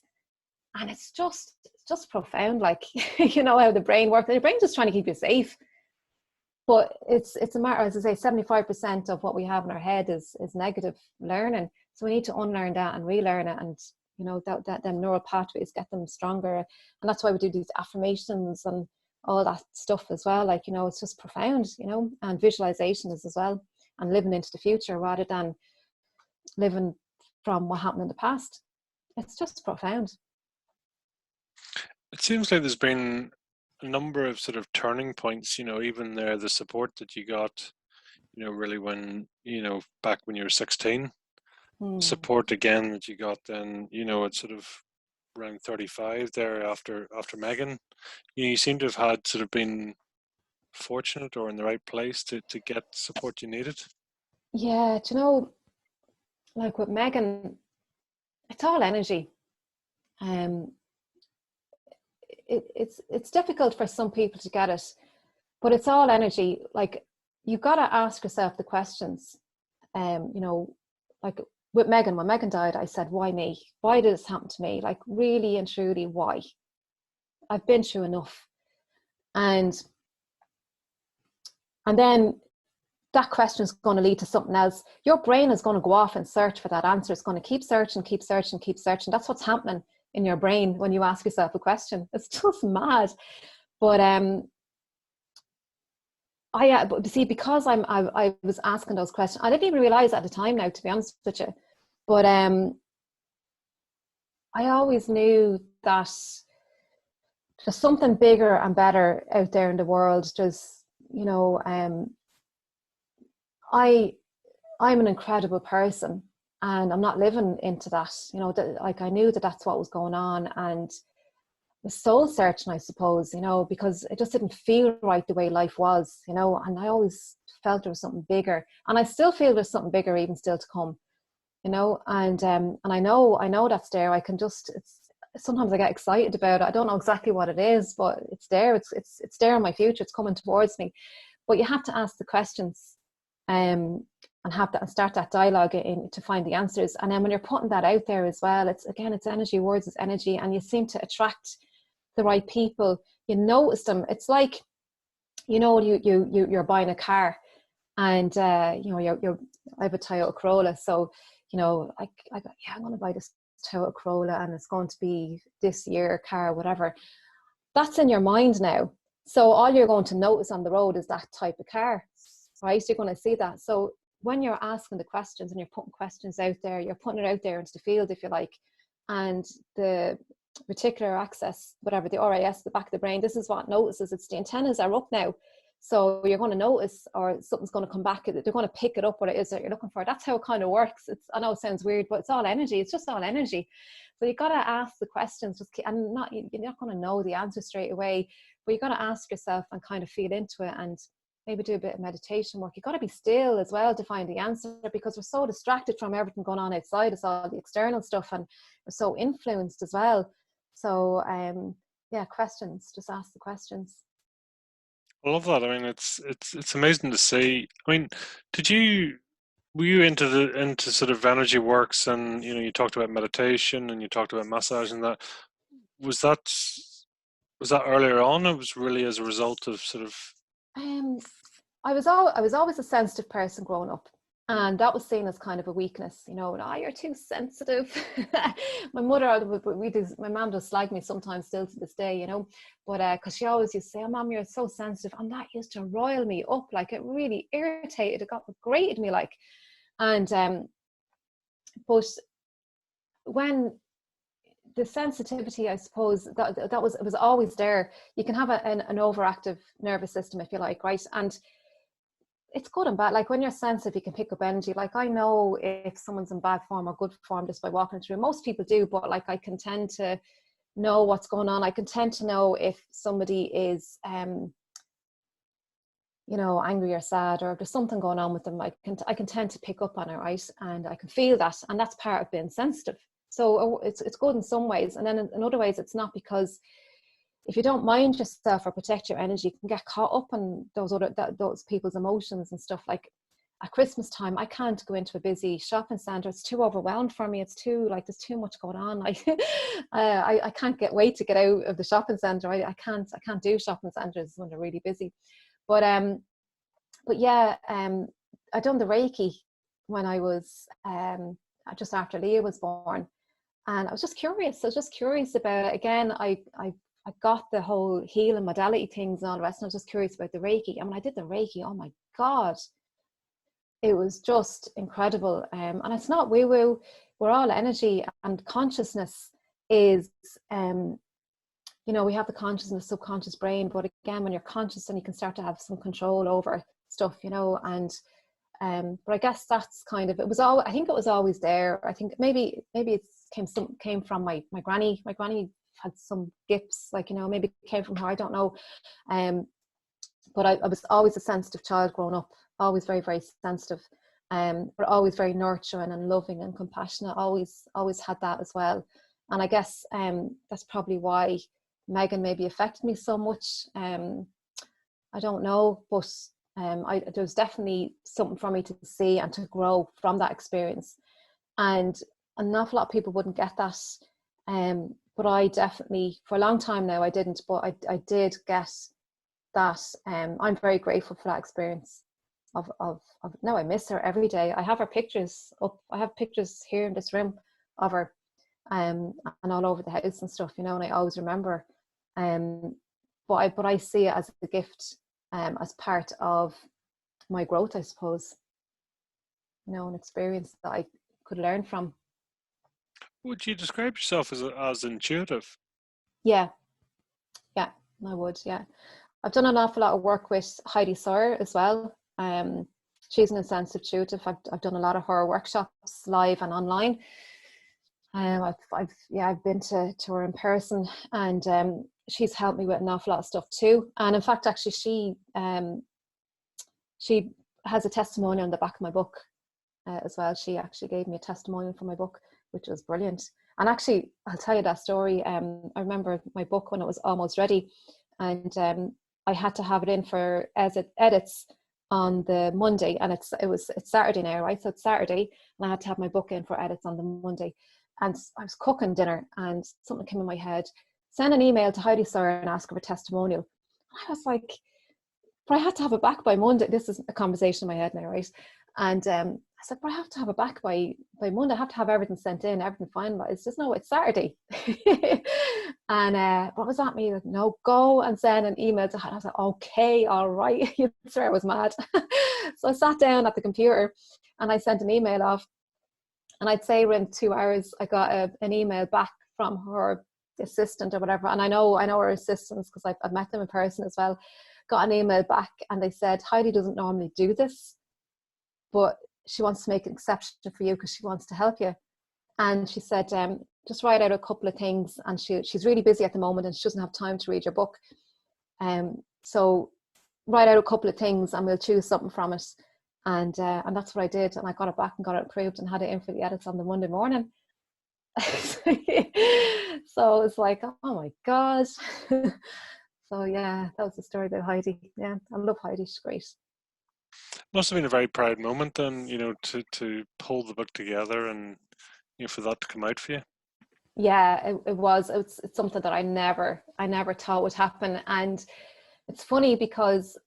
And it's just profound, like, you know, how the brain works. The brain's just trying to keep you safe. But it's a matter, as I say, 75% of what we have in our head is negative learning. So we need to unlearn that and relearn it, and, you know, that them neural pathways, get them stronger. And that's why we do these affirmations and all that stuff as well. Like, you know, it's just profound, you know, and visualizations as well, and living into the future rather than living from what happened in the past. It's just profound. It seems like there's been a number of sort of turning points, you know, even there, the support that you got, you know, really when, you know, back when you were 16, support again that you got then, you know, it's sort of around 35 there after Megan. You seem to have had sort of been fortunate or in the right place to get support you needed. Yeah, do you know, like with Megan, it's all energy. It's difficult for some people to get it, but it's all energy. Like, you've got to ask yourself the questions. You know, like with Megan, when Megan died, I said, why me? Why did this happen to me? Like, really and truly, why? I've been through enough. And then that question is going to lead to something else. Your brain is going to go off and search for that answer. It's going to keep searching. That's what's happening in your brain when you ask yourself a question. It's just mad. But but see, because I was asking those questions, I didn't even realize at the time now, to be honest with you. But I always knew that there's something bigger and better out there in the world. There's, you know, I'm an incredible person, and I'm not living into that, you know, like I knew that that's what was going on, and was soul searching, I suppose, you know, because it just didn't feel right the way life was, you know, and I always felt there was something bigger, and I still feel there's something bigger even still to come, you know, and I know that's there. I can just, sometimes I get excited about it. I don't know exactly what it is, but it's there. It's there in my future. It's coming towards me. But you have to ask the questions, and have that, and start that dialogue in to find the answers. And then when you're putting that out there as well, it's energy. Words is energy, and you seem to attract the right people. You notice them. It's like, you know, you're buying a car, and you know, I have a Toyota Corolla, so, you know, I got, yeah, I'm going to buy this Toyota Corolla, and it's going to be this year car, whatever. That's in your mind now. So all you're going to notice on the road is that type of car, right? So you're going to see that. So when you're asking the questions and you're putting questions out there, you're putting it out there into the field, if you like, and the reticular axis, whatever, the RAS, the back of the brain, this is what notices. It's the antennas are up now. So you're going to notice, or something's going to come back. They're going to pick it up, what it is that you're looking for. That's how it kind of works. I know it sounds weird, but it's all energy. It's just all energy. So you got to ask the questions, and you're not going to know the answer straight away, but you got to ask yourself and kind of feel into it, and maybe do a bit of meditation work. You got to be still as well to find the answer, because we're so distracted from everything going on outside us, all the external stuff, and we're so influenced as well. So yeah, questions. Just ask the questions. I love that. I mean, it's amazing to see. I mean, were you into sort of energy works, and you talked about meditation and you talked about massage and that. Was that earlier on? It was really as a result of sort of. I was always a sensitive person growing up, and that was seen as kind of a weakness. You're too sensitive. My mother, my mom does slag me sometimes still to this day, but because she always used to say, "Oh, Mom, you're so sensitive," and that used to rile me up. Like, it really irritated, it grated me, like. And but when the sensitivity, I suppose, that was always there. You can have an overactive nervous system, if you like, right? And it's good and bad. Like, when you're sensitive, you can pick up energy. Like, I know if someone's in bad form or good form just by walking through. Most people do, but like, I can tend to know what's going on. I can tend to know if somebody is angry or sad, or if there's something going on with them. I can tend to pick up on it, right? And I can feel that, and that's part of being sensitive. So it's good in some ways, and then in other ways it's not, because if you don't mind yourself or protect your energy, you can get caught up in those people's emotions and stuff. Like, at Christmas time, I can't go into a busy shopping centre. It's too overwhelmed for me. It's too, like, there's too much going on. I can't wait to get out of the shopping centre. I can't do shopping centres when they're really busy. But yeah, I done the Reiki when I was just after Leah was born, and I was just curious. About it. Again, I got the whole healing modality things and all the rest, and I was just curious about the Reiki. And when I did the Reiki, oh my God, it was just incredible. And it's not woo-woo. We're all energy, and consciousness is, we have the conscious and the subconscious brain. But again, when you're conscious, then you can start to have some control over stuff, and but I guess that's kind of, I think it was always there. I think maybe it came from my granny. My granny had some gifts, like, maybe it came from her, I don't know. But I was always a sensitive child growing up, always very, very sensitive, but always very nurturing and loving and compassionate. Always had that as well. And I guess that's probably why Megan maybe affected me so much. I don't know, but there's definitely something for me to see and to grow from that experience. And an awful lot of people wouldn't get that. But I definitely, for a long time now, I didn't, but I did get that. I'm very grateful for that experience of now I miss her every day. I have her pictures up. I have pictures here in this room of her, and all over the house and stuff, and I always remember. But I see it as a gift, as part of my growth, I suppose. An experience that I could learn from. Would you describe yourself as intuitive? Yeah, I would. Yeah, I've done an awful lot of work with Heidi Sawyer as well. She's an sensitive intuitive. I've done a lot of her workshops, live and online. I've been to her in person, and she's helped me with an awful lot of stuff too. And in fact, actually, she has a testimonial on the back of my book as well. She actually gave me a testimonial for my book, which was brilliant. And actually, I'll tell you that story. I remember my book when it was almost ready, and I had to have it in for edits on the Monday, and it's Saturday now, right? So it's Saturday, and I had to have my book in for edits on the Monday. And I was cooking dinner, and something came in my head: send an email to Heidi Sawyer and ask her for a testimonial. I was like, but I had to have it back by Monday. This is a conversation in my head now, right? And I said, but I have to have it back by Monday. I have to have everything sent in, everything finalized. Just no, it's Saturday. And what was that mean? Like, no, go and send an email to her. I was like, okay, all right. You swear I was mad. So I sat down at the computer and I sent an email off. And I'd say within 2 hours, I got an email back from her assistant or whatever, and I know her assistants because I've met them in person as well, got an email back and they said, Heidi doesn't normally do this, but she wants to make an exception for you because she wants to help you. And she said, just write out a couple of things, and she's really busy at the moment and she doesn't have time to read your book. So write out a couple of things and we'll choose something from it. And that's what I did. And I got it back and got it approved and had it in for the edits on the Monday morning. So it's like, oh my God. So yeah, that was the story about Heidi. Yeah, I love Heidi. She's great. Must have been a very proud moment then, to pull the book together and for that to come out for you. Yeah, it was. It's something that I never thought would happen. And it's funny because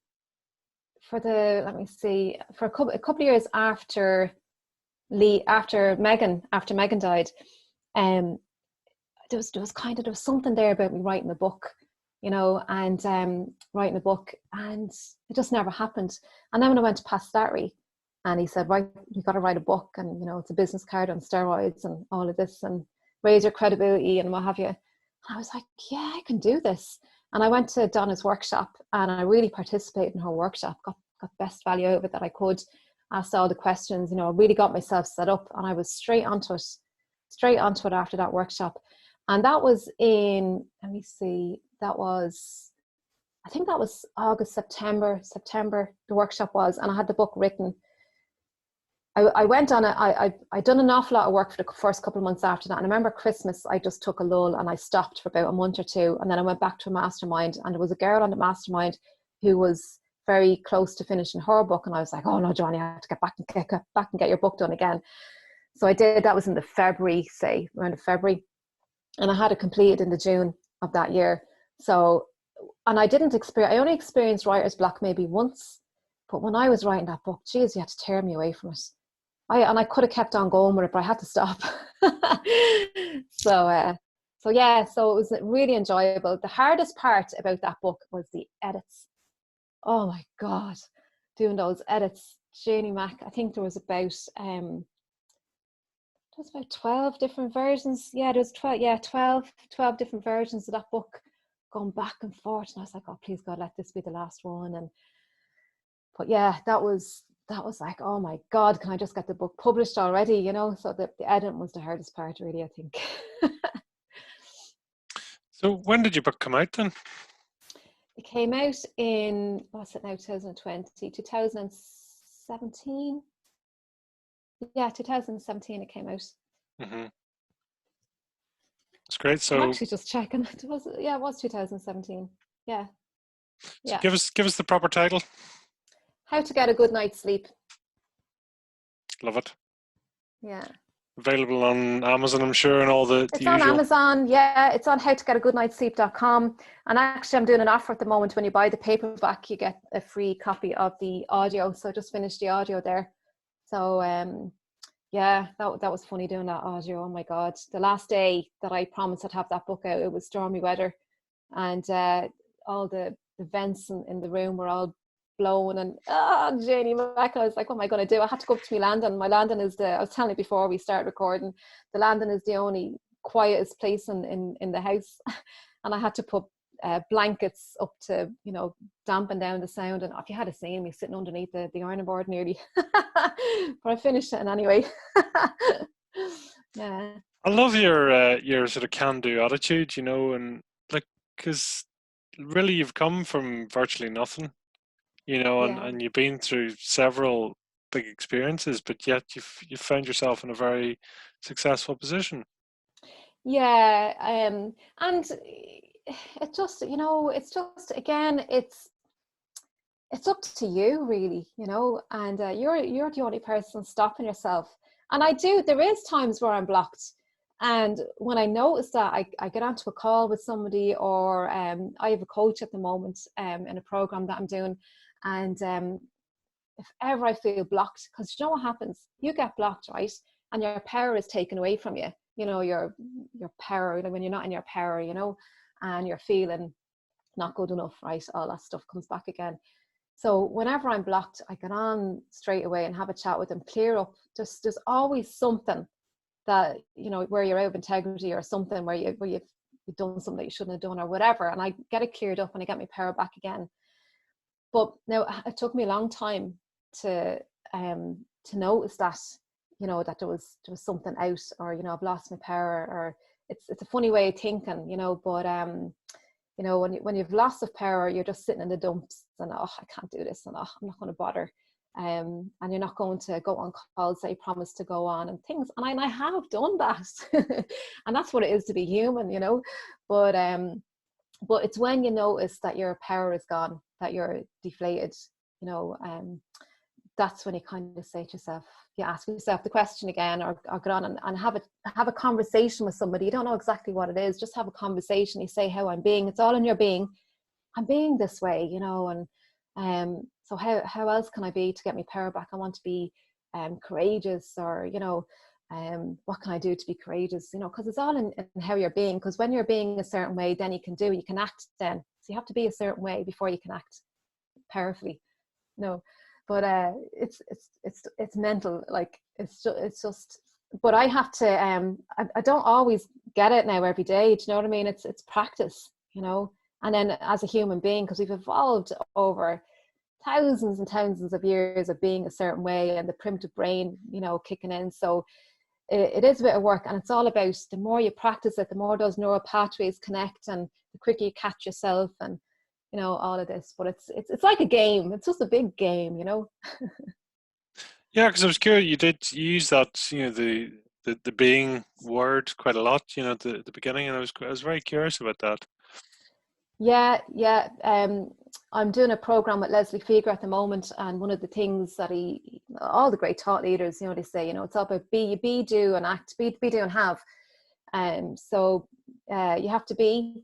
for a couple of years after Megan died, there was something there about me writing a book, and writing a book, and it just never happened. And then when I went to Pat Slattery, and he said, right, you got to write a book, and it's a business card on steroids and all of this, and raise your credibility and what have you. And I was like, yeah, I can do this. And I went to Donna's workshop and I really participated in her workshop, got best value out of it that I could, asked all the questions, really got myself set up, and I was straight onto it after that workshop. And that was in, I think that was August, September, the workshop was, and I had the book written. I went on it. I'd done an awful lot of work for the first couple of months after that. And I remember Christmas, I just took a lull and I stopped for about a month or two. And then I went back to a mastermind, and there was a girl on the mastermind who was very close to finishing her book. And I was like, oh no, Johnny, I have to get back and get your book done again. So I did. That was in around February. And I had it completed in the June of that year. So, and I only experienced writer's block maybe once. But when I was writing that book, geez, you had to tear me away from it. I could have kept on going with it, but I had to stop. So it was really enjoyable. The hardest part about that book was the edits. Oh my God, doing those edits. Janie Mac, I think there was about 12 different versions. Yeah, there was 12 different versions of that book going back and forth. And I was like, oh, please God, let this be the last one. But yeah, that was like, oh my God, can I just get the book published already? So the editing was the hardest part, really, I think. So when did your book come out then? It came out in, what's it now, 2017? Yeah, 2017 it came out. Mm-hmm. That's great. So I'm actually just checking. It was 2017. Yeah. So yeah. Give us the proper title. How to Get a Good Night's Sleep. Love it. Yeah. Available on Amazon, I'm sure, and all the It's usual. on Amazon, yeah. It's on howtogetagoodnightsleep.com. And actually, I'm doing an offer at the moment. When you buy the paperback, you get a free copy of the audio. So I just finished the audio there. So, yeah, that was funny doing that audio. Oh my God. The last day that I promised I'd have that book out, it was stormy weather. And all the vents in the room were all blown, and Janie Mac, I was like, what am I going to do? I had to go up to my landing. My landing is I was telling you before we started recording, the landing is the only quietest place in the house. And I had to put blankets up to, dampen down the sound. And if you had seen me sitting underneath the ironing board nearly, but I finished it anyway. Yeah. I love your sort of can-do attitude, and like, because really you've come from virtually nothing, and you've been through several big experiences, but yet you've found yourself in a very successful position. Yeah, and it just, it's just, again, it's up to you, really, and you're the only person stopping yourself. And there is times where I'm blocked. And when I notice that, I get onto a call with somebody, or I have a coach at the moment in a program that I'm doing. And if ever I feel blocked, because you know what happens? You get blocked, right? And your power is taken away from you. Your power, when you're not in your power, and you're feeling not good enough, right? All that stuff comes back again. So whenever I'm blocked, I get on straight away and have a chat with them, clear up. There's always something that, where you're out of integrity, or something where you've you've done something that you shouldn't have done or whatever, and I get it cleared up and I get my power back again. But now it took me a long time to notice that, you know, that there was something out, or, you know, I've lost my power, or it's a funny way of thinking, you know, but you know, when you've lost of power, you're just sitting in the dumps and, oh, I can't do this, and oh, I'm not going to bother. And you're not going to go on calls that you promised to go on and things. And I have done that. And that's what it is to be human, you know. But it's when you notice that your power is gone, that you're deflated, you know, that's when you kind of say to yourself, you ask yourself the question again, or go on and have a conversation with somebody. You don't know exactly what it is, just have a conversation. You say how I'm being, it's all in your being. I'm being this way, you know, and so how else can I be to get my power back? I want to be courageous, or, you know, what can I do to be courageous? You know, because it's all in how you're being. Because when you're being a certain way, then you can act then. So you have to be a certain way before you can act powerfully, you know. But it's mental, like it's just. But I have to. I don't always get it now every day. Do you know what I mean? It's practice, you know. And then as a human being, because we've evolved over thousands and thousands of years of being a certain way, and the primitive brain, you know, kicking in. So it is a bit of work, and it's all about, the more you practice it, the more those neural pathways connect, and the quicker you catch yourself, and, you know, all of this. But it's like a game. It's just a big game, you know. Yeah, because I was curious, you use that, you know, the being word quite a lot, you know, at the beginning, and I was very curious about that. Yeah. I'm doing a program with Leslie Fieger at the moment, and one of the things that all the great thought leaders, you know, they say, you know, it's all about be, do, and act, be, do, and have. So you have to be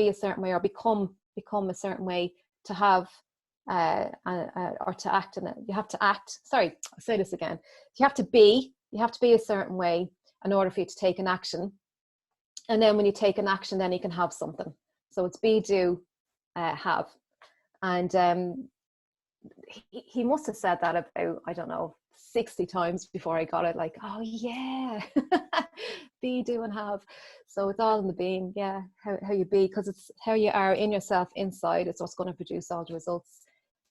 a certain way, or become a certain way to have, or to act in it. You have to act. Sorry, I'll say this again. You have to be a certain way in order for you to take an action, and then when you take an action, then you can have something. So it's be, do, have. And he must have said that about, I don't know, 60 times before I got it. Like, oh yeah, be, do, and have. So it's all in the being, yeah, how you be, because it's how you are in yourself inside. It's what's going to produce all the results.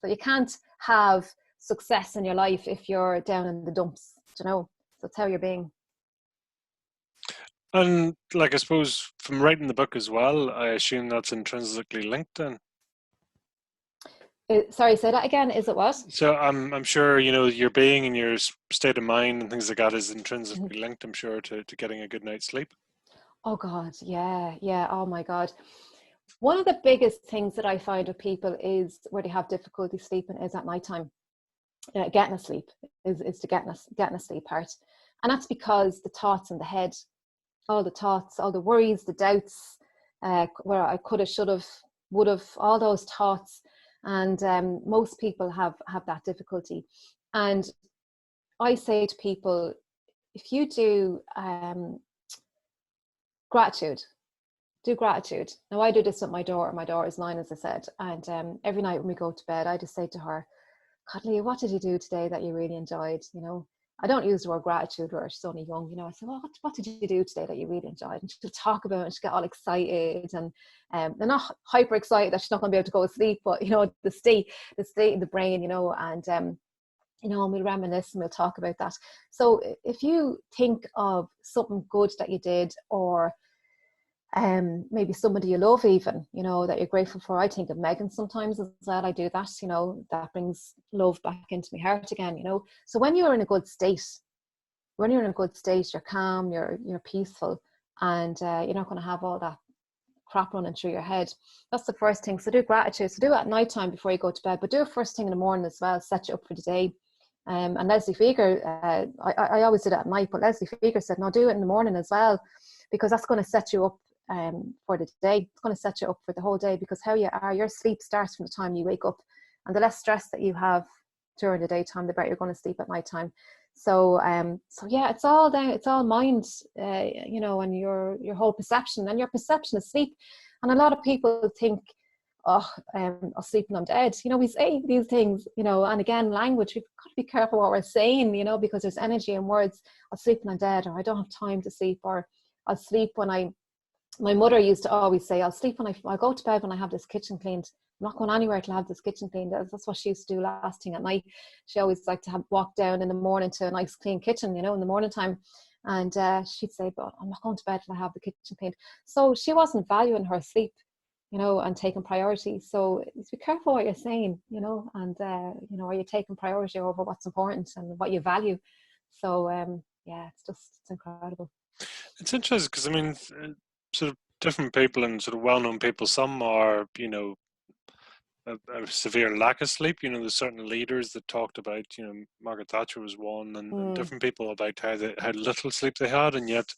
So you can't have success in your life if you're down in the dumps, you know. So it's how you're being. And, like, I suppose from writing the book as well, I assume that's intrinsically linked then. Sorry, say that again. Is it what? So I'm sure, you know, your being and your state of mind and things like that is intrinsically linked, I'm sure, to getting a good night's sleep. Oh God, yeah. Oh my God. One of the biggest things that I find with people is where they have difficulty sleeping is at nighttime. Getting a sleep is the getting a sleep part, and that's because the thoughts in the head, all the thoughts, all the worries, the doubts, where I could have, should have, would have, all those thoughts. And most people have that difficulty. And I say to people, if you do gratitude. Now I do this with my daughter. My daughter is 9, as I said. And every night when we go to bed, I just say to her, God, Leah, what did you do today that you really enjoyed? You know, I don't use the word gratitude where she's only young, you know. I say, well, what did you do today that you really enjoyed? And she'll talk about it, and she'll get all excited, and they're not hyper excited that she's not going to be able to go to sleep, but, you know, the state in the brain, you know, and you know, and we'll reminisce and we'll talk about that. So if you think of something good that you did, or maybe somebody you love, even, you know, that you're grateful for. I think of Megan sometimes as well. I do that, you know, that brings love back into my heart again, you know. So when you're in a good state, you're calm, you're peaceful, and you're not going to have all that crap running through your head. That's the first thing. So do gratitude. So do it at night time before you go to bed, but do it first thing in the morning as well. Set you up for the day. And Leslie Fieger, I always did it at night, but Leslie Fieger said, no, do it in the morning as well, because that's going to set you up for the day. It's going to set you up for the whole day, because how you are, your sleep starts from the time you wake up, and the less stress that you have during the daytime, the better you're going to sleep at night time. So yeah, it's all mind, you know, and your whole perception, and your perception of sleep. And a lot of people think, oh, I'll sleep when I'm dead. You know, we say these things, you know, and again, language, we've got to be careful what we're saying, you know, because there's energy in words. I'll sleep when I'm dead, or I don't have time to sleep, or I'll sleep when I my mother used to always say, I'll sleep when I go to bed when I have this kitchen cleaned. I'm not going anywhere till I have this kitchen cleaned. That's what she used to do last thing at night. She always liked to walk down in the morning to a nice clean kitchen, in the morning time. And she'd say, but I'm not going to bed till I have the kitchen cleaned. So she wasn't valuing her sleep, and taking priority. So be careful what you're saying, and, are you taking priority over what's important and what you value? So, it's incredible. It's interesting because, I mean, sort of different people and sort of well-known people, some are, a severe lack of sleep. There's certain leaders that talked about, Margaret Thatcher was one, and different people about how little sleep they had, and yet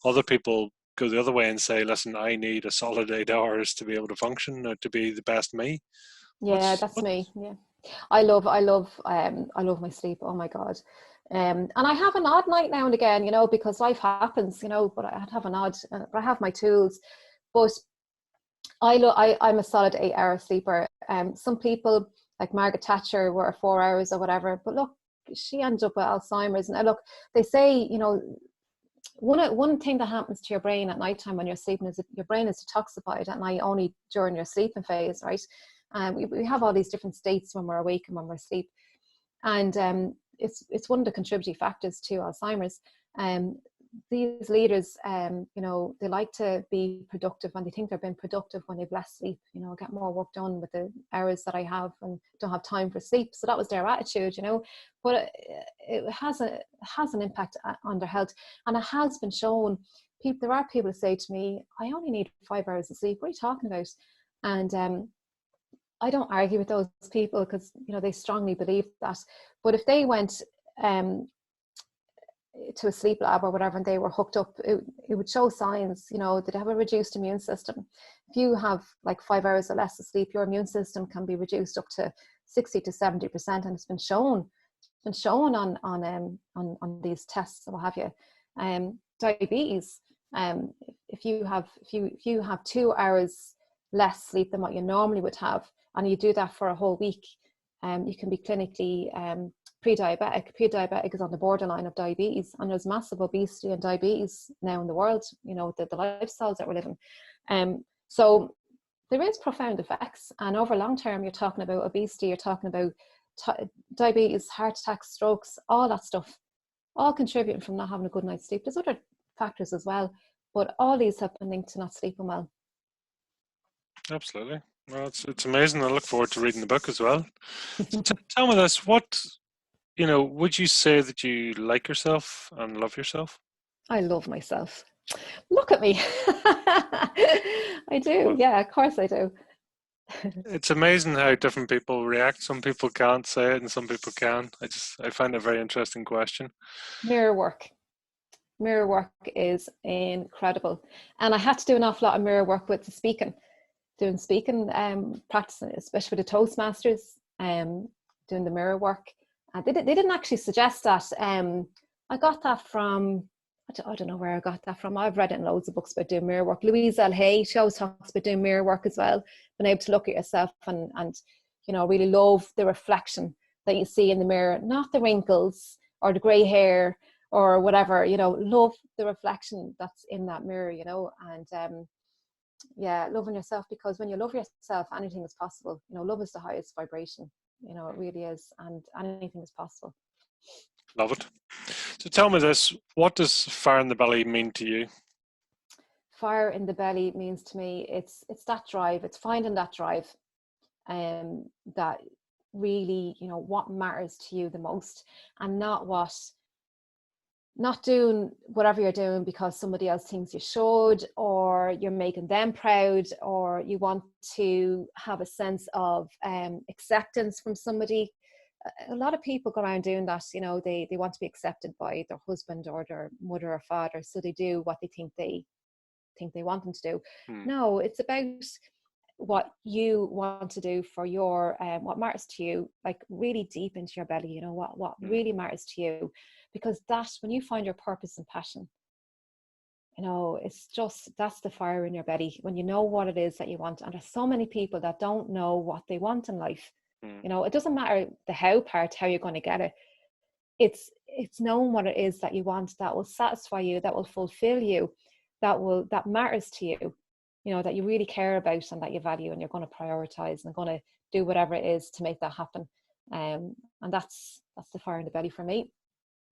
other people go the other way and say, listen, I need a solid 8 hours to be able to function, or to be the best me. Yeah, that's me. Yeah, I love my sleep. Oh my God. And I have an odd night now and again, because life happens, but I'd have an odd, but I have my tools. But I'm a solid 8-hour sleeper. Some people like Margaret Thatcher were 4 hours or whatever, but look, she ended up with Alzheimer's. And look, they say, one thing that happens to your brain at nighttime when you're sleeping is that your brain is detoxified at night only during your sleeping phase, right? We have all these different states when we're awake and when we're asleep. And it's one of the contributing factors to Alzheimer's. These leaders, they like to be productive, and they think they're being productive when they've less sleep, get more work done with the hours that I have and don't have time for sleep. So that was their attitude, but it has an impact on their health. And it has been shown. There are people who say to me, I only need 5 hours of sleep. What are you talking about? And I don't argue with those people because, they strongly believe that. But if they went to a sleep lab or whatever and they were hooked up, it would show signs, that they have a reduced immune system. If you have like 5 hours or less of sleep, your immune system can be reduced up to 60 to 70%, and it's been shown on these tests, what have you. Diabetes, if you have 2 hours less sleep than what you normally would have, and you do that for a whole week, you can be clinically pre-diabetic. Pre-diabetic is on the borderline of diabetes, and there's massive obesity and diabetes now in the world, the lifestyles that we're living. So there is profound effects, and over long term you're talking about obesity, you're talking about diabetes, heart attacks, strokes, all that stuff, all contributing from not having a good night's sleep. There's other factors as well, but all these have been linked to not sleeping well. Absolutely. Well, it's amazing. I look forward to reading the book as well. So tell me this, what, would you say that you like yourself and love yourself? I love myself. Look at me. I do. Well, yeah, of course I do. It's amazing how different people react. Some people can't say it and some people can. I find it a very interesting question. Mirror work is incredible. And I had to do an awful lot of mirror work with the speaking, practicing, especially with the Toastmasters, doing the mirror work. They didn't actually suggest that. I got that from, I don't know where I got that from. I've read it in loads of books about doing mirror work. Louise L. Hay, she always talks about doing mirror work as well, being able to look at yourself and really love the reflection that you see in the mirror, not the wrinkles or the grey hair or whatever, love the reflection that's in that mirror, and loving yourself, because when you love yourself, anything is possible. Love is the highest vibration, it really is, and anything is possible. Love it. So tell me this, what does fire in the belly mean to you? Fire in the belly means to me, it's that drive, it's finding that drive, that really, what matters to you the most, and not doing whatever you're doing because somebody else thinks you should, or you're making them proud, or you want to have a sense of acceptance from somebody. A lot of people go around doing that, they want to be accepted by their husband or their mother or father, so they do what they think they want them to do. No, it's about what you want to do for your what matters to you, like really deep into your belly, what really matters to you, because that's when you find your purpose and passion. It's just, that's the fire in your belly, when you know what it is that you want. And there's so many people that don't know what they want in life. It doesn't matter the how part, how you're going to get it. It's knowing what it is that you want, that will satisfy you, that will fulfill you, that matters to you, that you really care about and that you value, and you're going to prioritize and going to do whatever it is to make that happen. And that's the fire in the belly for me.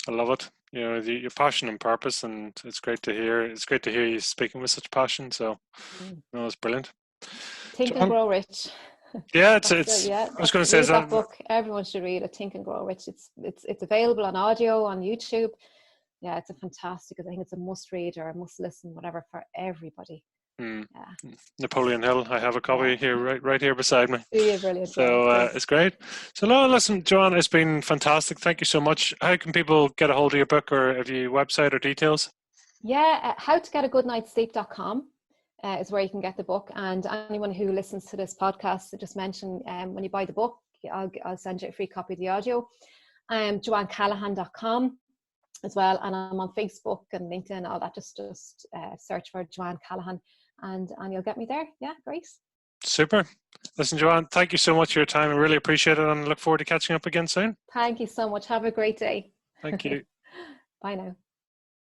I love it. Your passion and purpose, and it's great to hear. It's great to hear you speaking with such passion. So, it's brilliant. Think and Grow Rich. Yeah, it's. I was going to say read that book. Everyone should read it. Think and Grow Rich. It's available on audio on YouTube. Yeah, it's a fantastic. I think it's a must read or a must listen, whatever, for everybody. Yeah. Napoleon Hill. I have a copy here, right here beside me. Yeah, brilliant. So it's great. So now, listen, Johann, it's been fantastic. Thank you so much. How can people get a hold of your book, or have you website or details? Yeah, howtogetagoodnightsleep.com is where you can get the book. And anyone who listens to this podcast, just mention when you buy the book, I'll send you a free copy of the audio. JohannCallaghan.com as well, and I'm on Facebook and LinkedIn and all that. Just search for Johann Callaghan and you'll get me there. Yeah, great. Super. Listen, Johann, thank you so much for your time. I really appreciate it, and look forward to catching up again soon. Thank you so much. Have a great day. Thank you. Bye now.